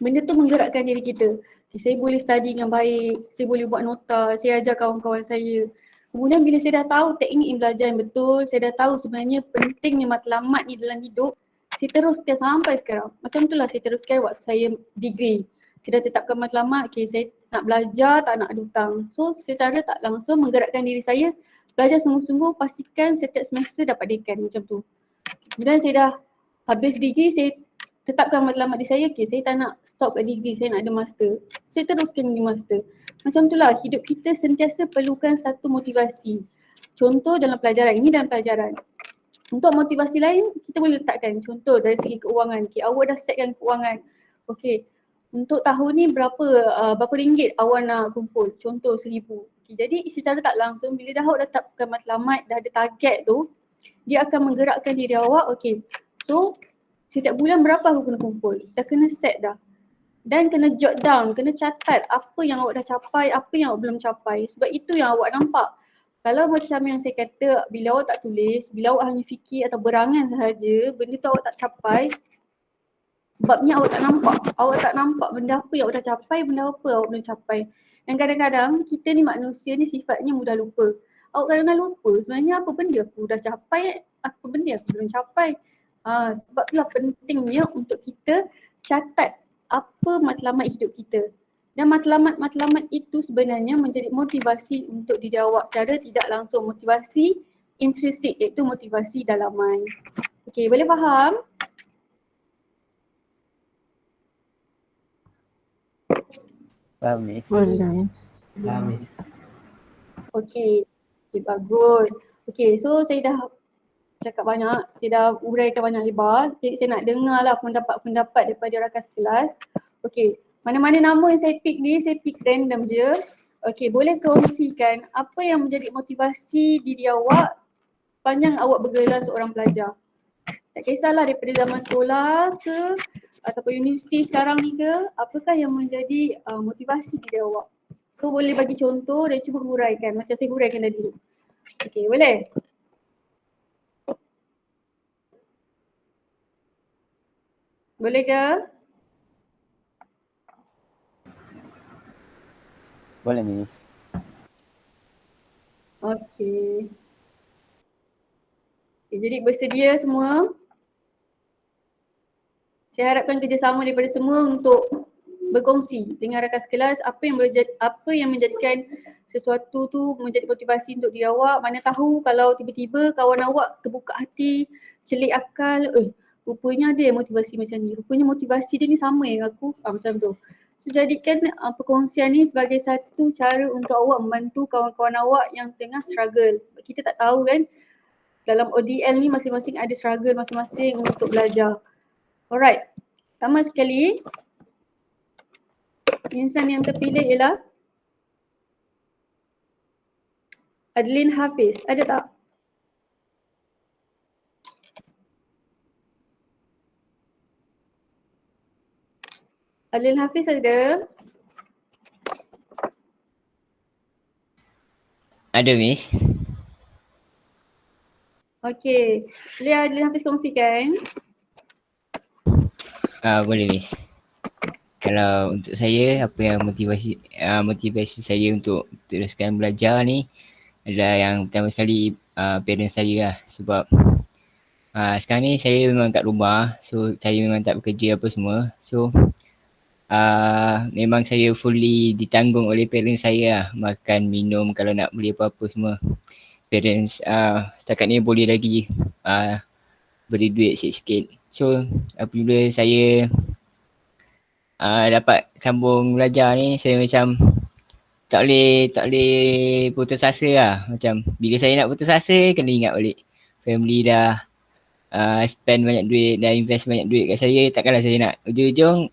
[SPEAKER 1] benda tu menggerakkan diri kita. Okay, saya boleh study dengan baik, saya boleh buat nota, saya ajar kawan-kawan saya. Kemudian bila saya dah tahu teknik belajar yang betul, saya dah tahu sebenarnya pentingnya matlamat ni dalam hidup, saya teruskan sampai sekarang. Macam itulah saya teruskan waktu saya degree. Saya dah tetapkan matlamat, okay, saya nak belajar, tak nak ada hutang. So secara tak langsung menggerakkan diri saya, belajar sungguh-sungguh, pastikan setiap semester dapat dekan macam tu. Kemudian saya dah habis degree, saya tetapkan matlamat di saya, okay, saya tak nak stop kat degree, saya nak ada master. Saya teruskan di master. Macam itulah hidup kita sentiasa perlukan satu motivasi. Contoh dalam pelajaran, ini dalam pelajaran. Untuk motivasi lain, kita boleh letakkan contoh dari segi keuangan. Okay, awak dah setkan keuangan. Okay, untuk tahun ni berapa ringgit awak nak kumpul? Contoh 1,000. Okay, jadi secara tak langsung bila dah awak dah tetapkan matlamat, dah ada target tu, dia akan menggerakkan diri awak, okay. So, setiap bulan berapa aku kena kumpul? Dah kena set dah. Dan kena jot down, kena catat apa yang awak dah capai, apa yang awak belum capai. Sebab itu yang awak nampak. Kalau macam yang saya kata, bila awak tak tulis, bila awak hanya fikir atau berangan sahaja, benda tu awak tak capai, sebabnya awak tak nampak. Awak tak nampak benda apa yang awak dah capai, benda apa awak belum capai. Dan kadang-kadang kita ni manusia ni sifatnya mudah lupa. Awak kadang-kadang lupa sebenarnya apa benda aku dah capai, apa benda aku belum capai. Sebab itulah pentingnya untuk kita catat apa matlamat hidup kita. Dan matlamat-matlamat itu sebenarnya menjadi motivasi untuk diri awak secara tidak langsung. Motivasi intrinsik, iaitu motivasi dalaman. Okey, boleh faham?
[SPEAKER 5] Faham Miss.
[SPEAKER 4] Boleh.
[SPEAKER 5] Faham Miss.
[SPEAKER 1] Okey, bagus. Okey, so saya dah cakap banyak, saya dah uraikan banyak lebar. Jadi saya nak dengar lah pendapat-pendapat daripada rakan sekelas. Okey, mana-mana nama yang saya pick ni, saya pick random je. Okey, boleh kongsikan apa yang menjadi motivasi diri awak sepanjang awak bergelar seorang pelajar. Tak kisahlah daripada zaman sekolah ke ataupun universiti sekarang ni ke, apakah yang menjadi motivasi diri awak. So boleh bagi contoh dan cuba huraikan macam saya huraikan tadi. Okey, boleh? Boleh ke?
[SPEAKER 5] Boleh Miss.
[SPEAKER 1] Okey. Jadi bersedia semua? Saya harapkan kerjasama daripada semua untuk berkongsi dengan rakan sekelas apa yang menjadikan sesuatu tu menjadi motivasi untuk diri awak. Mana tahu kalau tiba-tiba kawan awak terbuka hati, celik akal, rupanya ada yang motivasi macam ni. Rupanya motivasi dia ni sama dengan aku, macam tu. So jadikan perkongsian ni sebagai satu cara untuk awak membantu kawan-kawan awak yang tengah struggle. Sebab kita tak tahu kan, dalam ODL ni masing-masing ada struggle masing-masing untuk belajar. Alright, pertama sekali, insan yang terpilih ialah Adlin Hafiz. Ada tak? Adlin Hafiz ada?
[SPEAKER 5] Ada Miss.
[SPEAKER 1] Okey, boleh Adlin Hafiz kongsikan?
[SPEAKER 5] Boleh Miss. Kalau untuk saya, apa yang motivasi saya untuk teruskan belajar ni adalah yang pertama sekali parents saya lah. Sebab sekarang ni saya memang kat rumah, so saya memang tak bekerja apa semua. So memang saya fully ditanggung oleh parents saya lah. Makan, minum, kalau nak beli apa-apa semua. Parents setakat ni boleh lagi beri duit sikit-sikit. So apabila saya dapat sambung belajar ni, saya macam tak boleh putus asa lah. Macam bila saya nak putus asa, kena ingat balik family dah spend banyak duit, dah invest banyak duit kat saya. Takkanlah saya nak ujung-ujung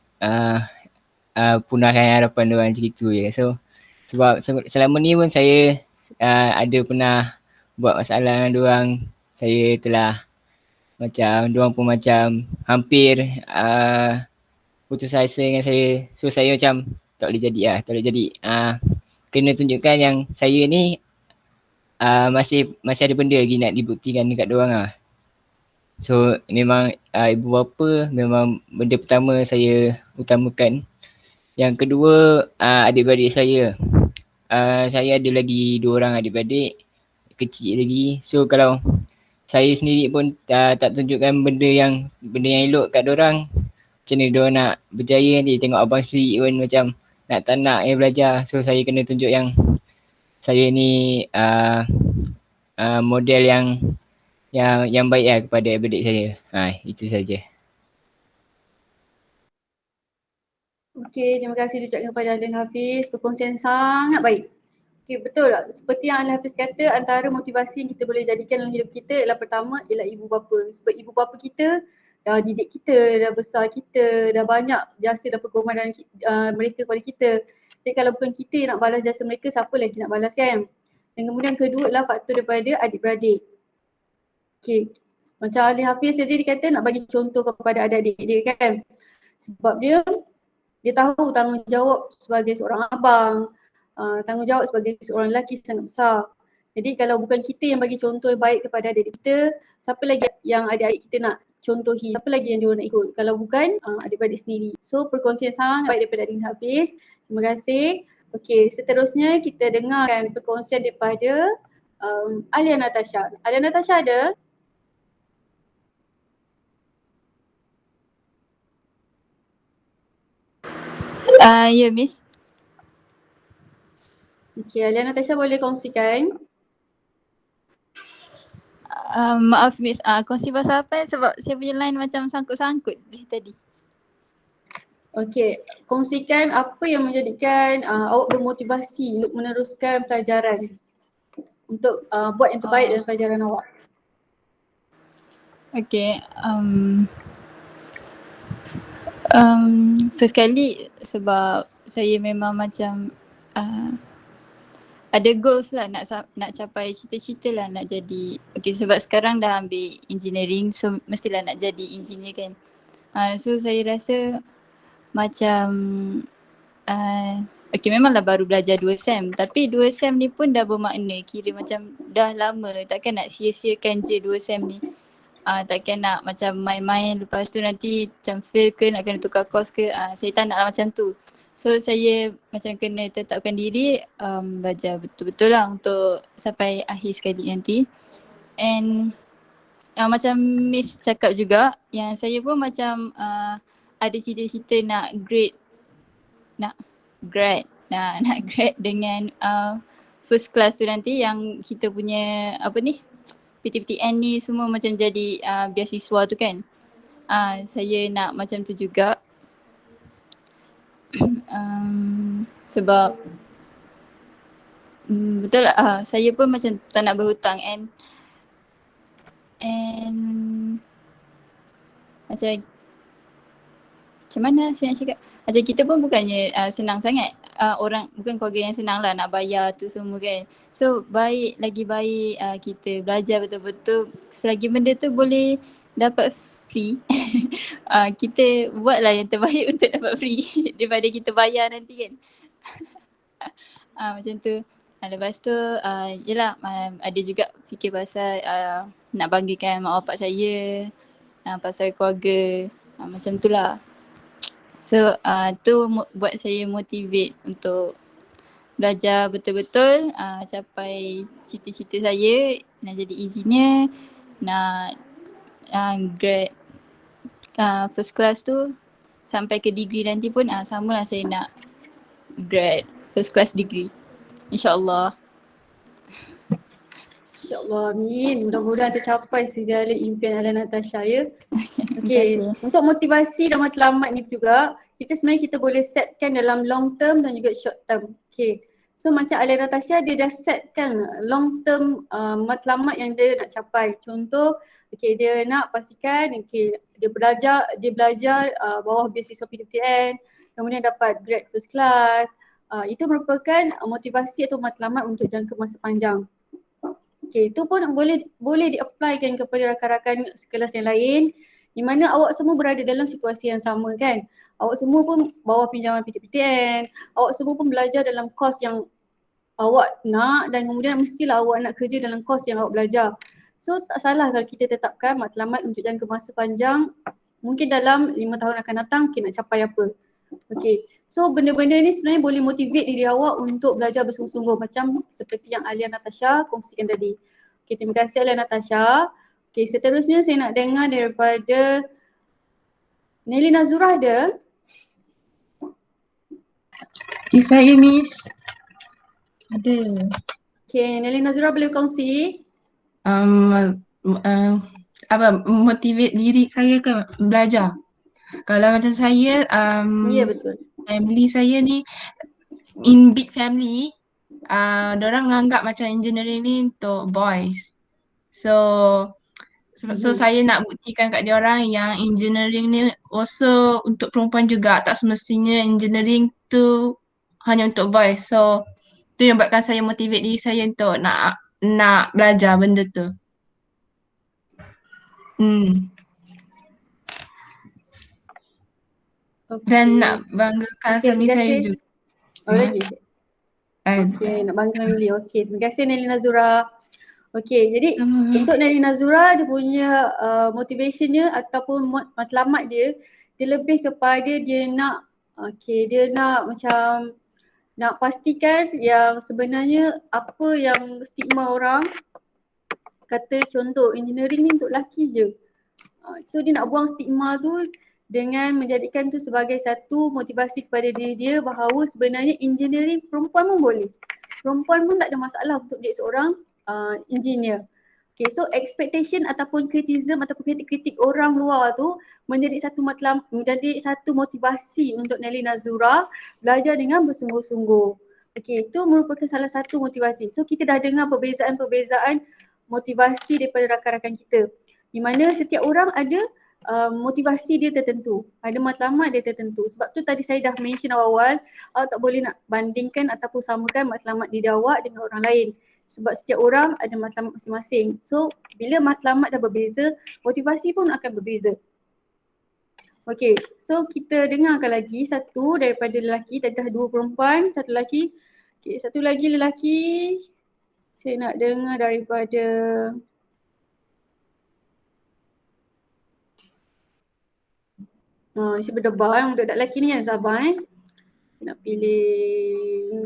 [SPEAKER 5] punahkan harapan diorang macam itu je. So sebab selama ni pun saya ada pernah buat masalah dengan diorang. Saya telah macam diorang pun macam hampir putus asa dengan saya. So saya macam tak boleh jadi lah, tak boleh jadi. Kena tunjukkan yang saya ni masih ada benda lagi nak dibuktikan dekat diorang lah. So memang ibu bapa memang benda pertama saya utamakan. Yang kedua adik-beradik saya. Saya ada lagi 2 orang adik-beradik kecil lagi. So kalau saya sendiri pun tak tunjukkan benda yang elok kat diorang, macam mana diorang nak berjaya nanti. Tengok abang sendiri pun macam tak nak belajar. So saya kena tunjuk yang saya ni model yang baik lah kepada adik-beradik saya. Itu saja.
[SPEAKER 1] Okey, terima kasih diucapkan kepada Alin Hafiz. Perkongsian sangat baik. Okey, betul tak? Seperti yang Alin Hafiz kata, antara motivasi yang kita boleh jadikan dalam hidup kita ialah pertama ialah ibu bapa. Sebab ibu bapa kita dah didik kita, dah besar kita, dah banyak jasa dan pengorbanan mereka kepada kita. Jadi kalau bukan kita yang nak balas jasa mereka, siapa lagi nak balas kan? Dan kemudian kedua adalah faktor daripada adik-beradik. Okey, macam Alin Hafiz tadi dia kata nak bagi contoh kepada adik-adik dia kan. Sebab dia tahu tanggungjawab sebagai seorang abang, tanggungjawab sebagai seorang lelaki sangat besar. Jadi kalau bukan kita yang bagi contoh yang baik kepada adik-adik kita, siapa lagi yang adik-adik kita nak contohi, siapa lagi yang diorang nak ikut kalau bukan adik-beradik sendiri. So perkongsian sangat baik daripada Alin Hafiz. Terima kasih. Okey, seterusnya kita dengarkan perkongsian daripada Alia Natasha. Alia Natasha ada?
[SPEAKER 10] Ya, Miss.
[SPEAKER 1] Okey, Alia Natasha boleh kongsikan?
[SPEAKER 10] Maaf Miss, kongsi pasal apa sebab saya punya line macam sangkut-sangkut dari tadi.
[SPEAKER 1] Okey, kongsikan apa yang menjadikan awak bermotivasi untuk meneruskan pelajaran, untuk buat yang terbaik dalam pelajaran awak.
[SPEAKER 10] Okey, first kali sebab saya memang macam ada goals lah nak capai cita-cita lah nak jadi. Okay, sebab sekarang dah ambil engineering, so mestilah nak jadi engineer kan. So saya rasa macam okay, memanglah baru belajar 2 sem, tapi 2 sem ni pun dah bermakna, kira macam dah lama, takkan nak sia-siakan je 2 sem ni. Takkan nak macam main-main lepas tu nanti macam fail ke, nak kena tukar course ke, saya tak nak lah macam tu. So saya macam kena tetapkan diri, belajar betul-betul lah untuk sampai akhir sekali nanti. And macam Miss cakap juga, yang saya pun macam ada cita-cita nak grad dengan first class tu nanti, yang kita punya apa ni, PTPTN ni semua macam jadi beasiswa tu kan. Saya nak macam tu juga. Sebab betul lah, saya pun macam tak nak berhutang and macam mana saya nak cakap, macam kita pun bukannya senang sangat, orang bukan keluarga yang senang lah nak bayar tu semua kan. So lagi baik kita belajar betul-betul, selagi benda tu boleh dapat free kita buatlah yang terbaik untuk dapat free daripada kita bayar nanti kan. Macam tu. Lepas tu yelah, ada juga fikir pasal nak banggakan mak bapak saya, pasal keluarga, macam tu lah. So tu buat saya motivate untuk belajar betul-betul, capai cita-cita saya, nak jadi engineer, nak grad first class tu sampai ke degree nanti pun samalah, saya nak grad first class degree, InsyaAllah.
[SPEAKER 1] InsyaAllah, amin. Mudah-mudahan tercapai segala impian Alia Natasha ya. Okey, untuk motivasi dan matlamat ni juga, kita boleh setkan dalam long term dan juga short term. Okey. So macam Alia Natasha, dia dah setkan long term matlamat yang dia nak capai. Contoh, okey, dia nak pastikan dia belajar bawah beasiswa PTPTN, kemudian dapat grade first class. Itu merupakan motivasi atau matlamat untuk jangka masa panjang. Okey, itu pun boleh di-applykan kepada rakan-rakan sekelas yang lain di mana awak semua berada dalam situasi yang sama kan. Awak semua pun bawah pinjaman PTPTN, awak semua pun belajar dalam kos yang awak nak dan kemudian mestilah awak nak kerja dalam kos yang awak belajar. So tak salah kalau kita tetapkan matlamat untuk jangka masa panjang, mungkin dalam 5 tahun akan datang kita nak capai apa. Okay, so benda-benda ni sebenarnya boleh motivate diri awak untuk belajar bersungguh-sungguh macam seperti yang Alia Natasha kongsikan tadi. Okay, terima kasih Alia Natasha. Okay, seterusnya saya nak dengar daripada Nelly Nazura ada?
[SPEAKER 11] Saya Miss. Ada.
[SPEAKER 1] Okay, Nelly Nazura boleh kongsi?
[SPEAKER 11] Motivate diri saya ke belajar. Kalau macam saya,
[SPEAKER 1] Ya betul.
[SPEAKER 11] family saya ni in big family, diorang menganggap macam engineering ni untuk boys. So saya nak buktikan kat diorang yang engineering ni also untuk perempuan juga. Tak semestinya engineering tu hanya untuk boys. So tu yang buatkan saya motivate diri saya untuk nak belajar benda tu.
[SPEAKER 1] Okay.
[SPEAKER 11] Dan nak banggakan family saya juga.
[SPEAKER 1] Oh lagi? Okay, nak banggakan family. Okay, terima kasih Nelly Nazura. Okay, jadi untuk Nelly Nazura dia punya motivationnya ataupun matlamat dia lebih kepada dia nak macam nak pastikan yang sebenarnya apa yang stigma orang kata contoh engineering ni untuk lelaki je. So dia nak buang stigma tu dengan menjadikan tu sebagai satu motivasi kepada diri dia bahawa sebenarnya engineering perempuan pun boleh. Perempuan pun tak ada masalah untuk jadi seorang engineer. Okay, so expectation ataupun criticism ataupun kritik-kritik orang luar tu menjadi satu motivasi untuk Nelly Nazura belajar dengan bersungguh-sungguh. Okay, itu merupakan salah satu motivasi. So kita dah dengar perbezaan-perbezaan motivasi daripada rakan-rakan kita. Di mana setiap orang ada motivasi dia tertentu, ada matlamat dia tertentu. Sebab tu tadi saya dah mention awal-awal, awak tak boleh nak bandingkan ataupun samakan matlamat diri awak dengan orang lain. Sebab setiap orang ada matlamat masing-masing. So bila matlamat dah berbeza, motivasi pun akan berbeza. Okay, so kita dengarkan lagi satu daripada lelaki, tadi dah 2 perempuan, satu lelaki. Okay, satu lagi lelaki, saya nak dengar daripada si berdebar yang budak lelaki ni kan, sabar nak pilih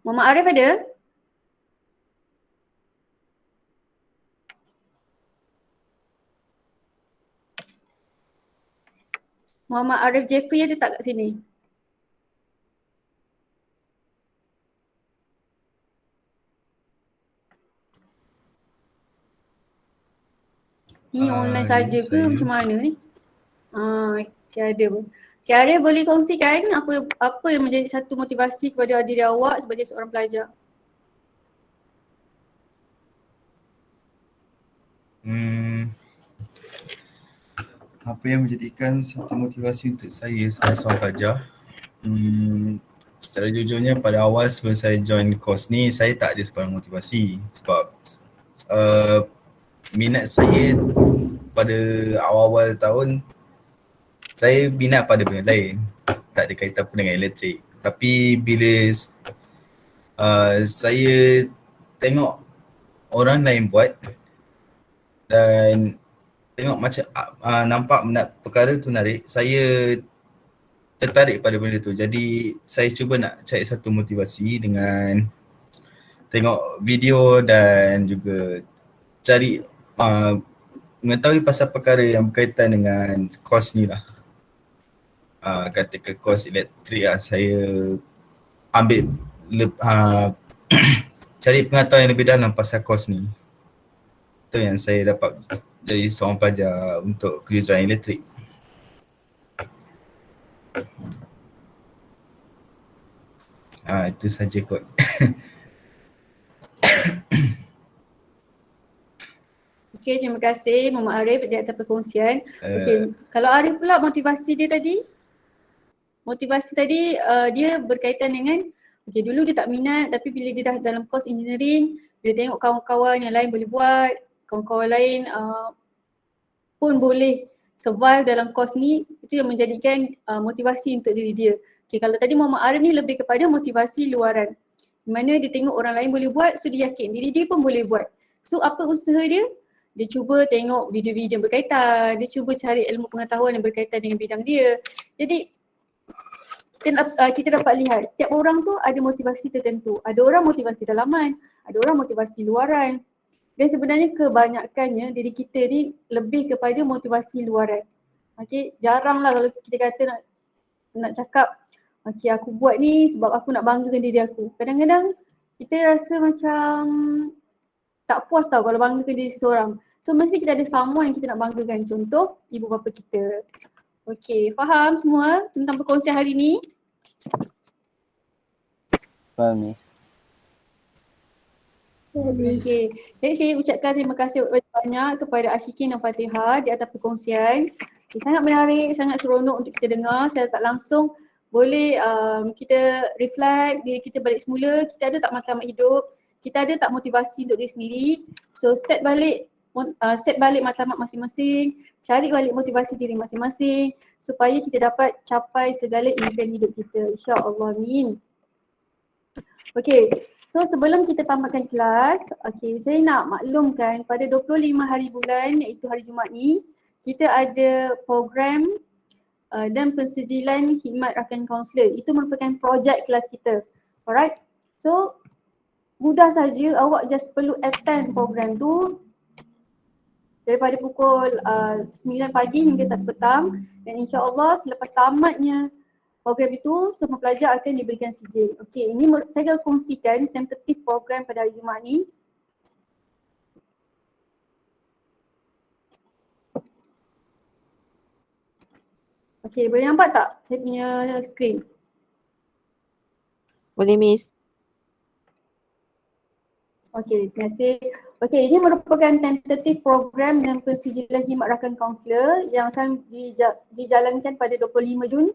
[SPEAKER 1] Muhammad Arif ada? Muhammad Arif Jeffrey ada tak kat sini? Ni online saja ke macam mana ni? Okay, ada pun. Okay, Arif boleh kongsikan apa yang menjadi satu motivasi kepada diri awak sebagai seorang pelajar?
[SPEAKER 12] Apa yang menjadikan satu motivasi untuk saya sebagai seorang pelajar? Secara jujurnya pada awal sebelum saya join course ni, saya tak ada sebarang motivasi sebab minat saya pada awal-awal tahun, saya minat pada benda lain, tak ada kaitan pun dengan elektrik. Tapi bila saya tengok orang lain buat dan tengok macam nampak perkara tu menarik, saya tertarik pada benda tu. Jadi saya cuba nak cari satu motivasi dengan tengok video dan juga cari mengetahui pasal perkara yang berkaitan dengan kos ni lah. Katakan kos elektrik lah, saya ambil cari pengetahuan yang lebih dalam pasal kos ni. Itu yang saya dapat jadi seorang pelajar untuk kejuruteraan elektrik. Itu saja kot.
[SPEAKER 1] Okay, terima kasih Muhammad Arif di atas perkongsian. Okay, kalau Arif pula motivasi dia tadi? Motivasi tadi dia berkaitan dengan okay, dulu dia tak minat tapi bila dia dah dalam course engineering, dia tengok kawan-kawan yang lain boleh buat, kawan-kawan lain pun boleh survive dalam course ni, itu yang menjadikan motivasi untuk diri dia. Okay, kalau tadi Muhammad Arif ni lebih kepada motivasi luaran. Di mana dia tengok orang lain boleh buat, so dia yakin diri dia pun boleh buat. So apa usaha dia? Dia cuba tengok video-video yang berkaitan, dia cuba cari ilmu pengetahuan yang berkaitan dengan bidang dia. Jadi kita dapat lihat setiap orang tu ada motivasi tertentu. Ada orang motivasi dalaman, ada orang motivasi luaran. Dan sebenarnya kebanyakannya diri kita ni lebih kepada motivasi luaran. Okay, jaranglah kalau kita kata nak cakap okay, aku buat ni sebab aku nak banggakan diri aku. Kadang-kadang kita rasa macam tak puas tau kalau banggakan diri seseorang. So mesti kita ada someone yang kita nak banggakan. Contoh ibu bapa kita. Okay, faham semua tentang perkongsian hari ni?
[SPEAKER 5] Faham ni.
[SPEAKER 1] Okay, jadi saya ucapkan terima kasih banyak kepada Ashikin dan Fatihah di atas perkongsian. Okay, sangat menarik, sangat seronok untuk kita dengar. Saya tak langsung boleh kita reflect diri kita balik semula. Kita ada tak matlamat hidup? Kita ada tak motivasi untuk diri sendiri? So set balik matlamat masing-masing, cari balik motivasi diri masing-masing supaya kita dapat capai segala impian hidup kita. InsyaAllah, amin. Okay, so sebelum kita tamatkan kelas, okay, saya nak maklumkan pada 25 hari bulan iaitu hari Jumaat ni, kita ada program dan pensijilan khidmat rakan kaunselor. Itu merupakan projek kelas kita. Alright, so mudah saja, awak just perlu attend program tu daripada pukul 9 pagi hingga 1 petang dan insya-Allah selepas tamatnya program itu semua pelajar akan diberikan sijil. Okey, ini saya akan kongsikan tentatif program pada hari Jumaat ni. Okey, boleh nampak tak saya punya skrin?
[SPEAKER 4] Boleh Miss.
[SPEAKER 1] Okey, terima kasih. Okey, ini merupakan tentatif program dan pensijilan khidmat rakan kaunselor yang akan dijalankan pada 25 Jun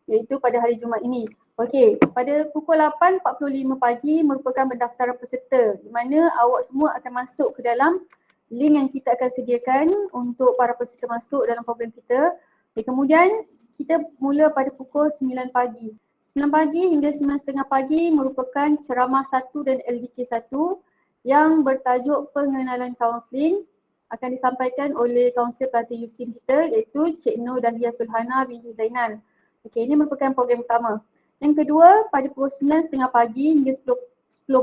[SPEAKER 1] iaitu pada hari Jumaat ini. Okey, pada pukul 8.45 pagi merupakan pendaftaran peserta di mana awak semua akan masuk ke dalam link yang kita akan sediakan untuk para peserta masuk dalam program kita. Okay, kemudian kita mula pada pukul 9 pagi. 9 pagi hingga 9.30 pagi merupakan ceramah 1 dan LDK 1 yang bertajuk pengenalan kaunseling akan disampaikan oleh kaunselor pelatih Yusin kita iaitu Cik Nur Dahlia Sulhana binti Zainal. Okey, ini merupakan program utama. Yang kedua, pada pukul 9.30 pagi hingga 10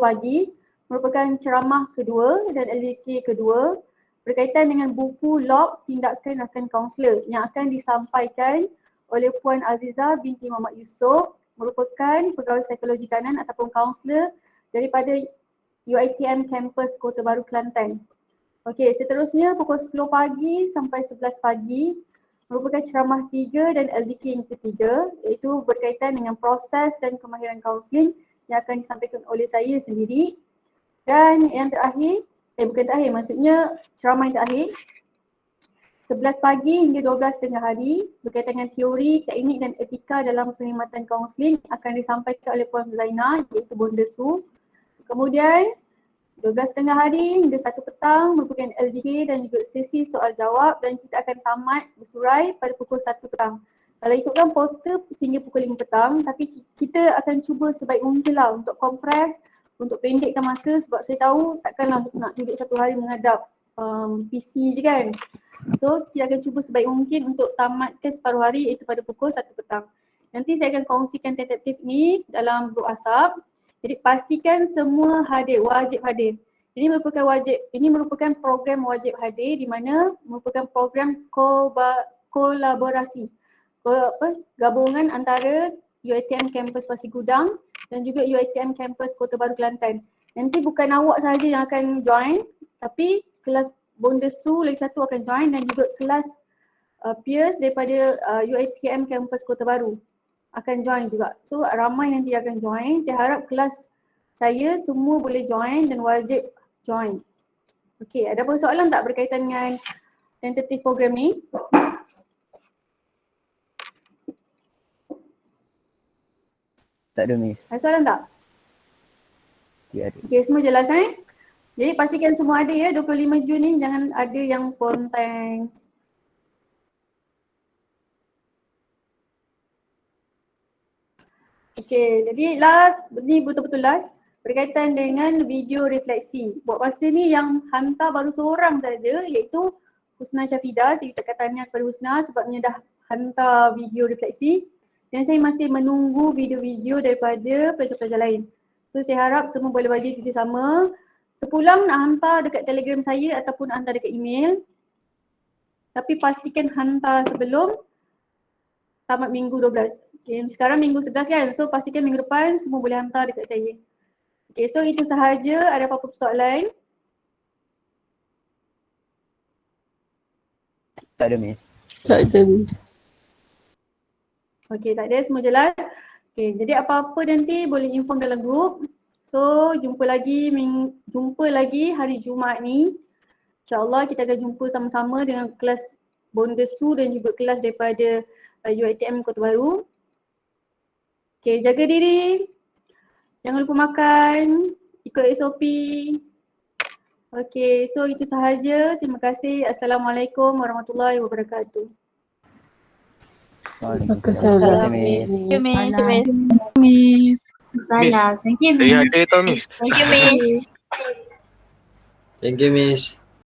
[SPEAKER 1] pagi merupakan ceramah kedua dan LDK kedua berkaitan dengan buku log tindakan rakan kaunselor yang akan disampaikan oleh Puan Aziza binti Muhammad Yusof, merupakan pegawai psikologi kanan ataupun kaunselor daripada UiTM Kampus Kota Baru Kelantan. Okey, seterusnya pukul 10 pagi sampai 11 pagi merupakan ceramah 3 dan LDK yang ketiga iaitu berkaitan dengan proses dan kemahiran kaunseling yang akan disampaikan oleh saya sendiri. Dan yang terakhir, bukan terakhir, maksudnya ceramah yang terakhir 11 pagi hingga 12 tengah hari berkaitan dengan teori, teknik dan etika dalam perkhidmatan kaunseling akan disampaikan oleh Puan Zainah iaitu Bonda Su. Kemudian 12 tengah hari hingga 1 petang merupakan LDK dan juga sesi soal jawab dan kita akan tamat bersurai pada pukul 1 petang. Kalau ikutkan poster sehingga pukul 5 petang tapi kita akan cuba sebaik mungkin lah untuk kompres, untuk pendekkan masa sebab saya tahu takkanlah nak duduk satu hari menghadap PC je kan. So kita akan cuba sebaik mungkin untuk tamatkan separuh hari iaitu pada pukul 1 petang. Nanti saya akan kongsikan tentatif ni dalam grup WhatsApp. Jadi pastikan semua hadir, wajib hadir. Ini merupakan program wajib hadir di mana merupakan program kolaborasi. Gabungan antara UiTM Kampus Pasir Gudang dan juga UiTM Kampus Kota Baru Kelantan. Nanti bukan awak sahaja yang akan join tapi kelas Bonda Su lagi satu akan join dan juga kelas peers daripada UiTM Kampus Kota Baru akan join juga. So ramai nanti akan join. Saya harap kelas saya semua boleh join dan wajib join. Okey, ada apa soalan tak berkaitan dengan tentative program ni?
[SPEAKER 5] Tak ada Miss.
[SPEAKER 1] Ada soalan tak?
[SPEAKER 5] Tiada.
[SPEAKER 1] Okey, semua jelas Jadi pastikan semua ada ya 25 Jun ni, jangan ada yang pontang. Okey, jadi last, ni betul-betul last berkaitan dengan video refleksi. Buat masa ni yang hantar baru seorang saja iaitu Husna Syafidah. Saya ucapkan tahniah kepada Husna sebabnya dah hantar video refleksi dan saya masih menunggu video-video daripada pelajar-pelajar lain. So saya harap semua boleh bagi kerjasama. Terpulang nak hantar dekat Telegram saya ataupun hantar dekat email. Tapi pastikan hantar sebelum tamat minggu 12. Okay, sekarang minggu 11 kan, so pastikan minggu depan semua boleh hantar dekat saya. Okay, so itu sahaja. Ada apa-apa persoalan?
[SPEAKER 5] Tak ada Miss.
[SPEAKER 13] Tak ada Miss.
[SPEAKER 1] Okay, tak ada, semua jelas. Okay, jadi apa-apa nanti boleh inform dalam grup. So jumpa lagi hari Jumaat ni. InsyaAllah kita akan jumpa sama-sama dengan kelas Bonda Su dan juga kelas daripada UiTM Kota Baru. Okay, jaga diri. Jangan lupa makan. Ikut SOP. Okay, so itu sahaja. Terima kasih. Assalamualaikum warahmatullahi wabarakatuh.
[SPEAKER 13] Waalaikumsalam.
[SPEAKER 10] Thank you, Miss.
[SPEAKER 11] Miss.
[SPEAKER 7] Salam. Thank you,
[SPEAKER 14] Saya
[SPEAKER 7] Miss.
[SPEAKER 14] ada tau Miss.
[SPEAKER 10] Thank you, Miss.
[SPEAKER 13] Thank you Miss.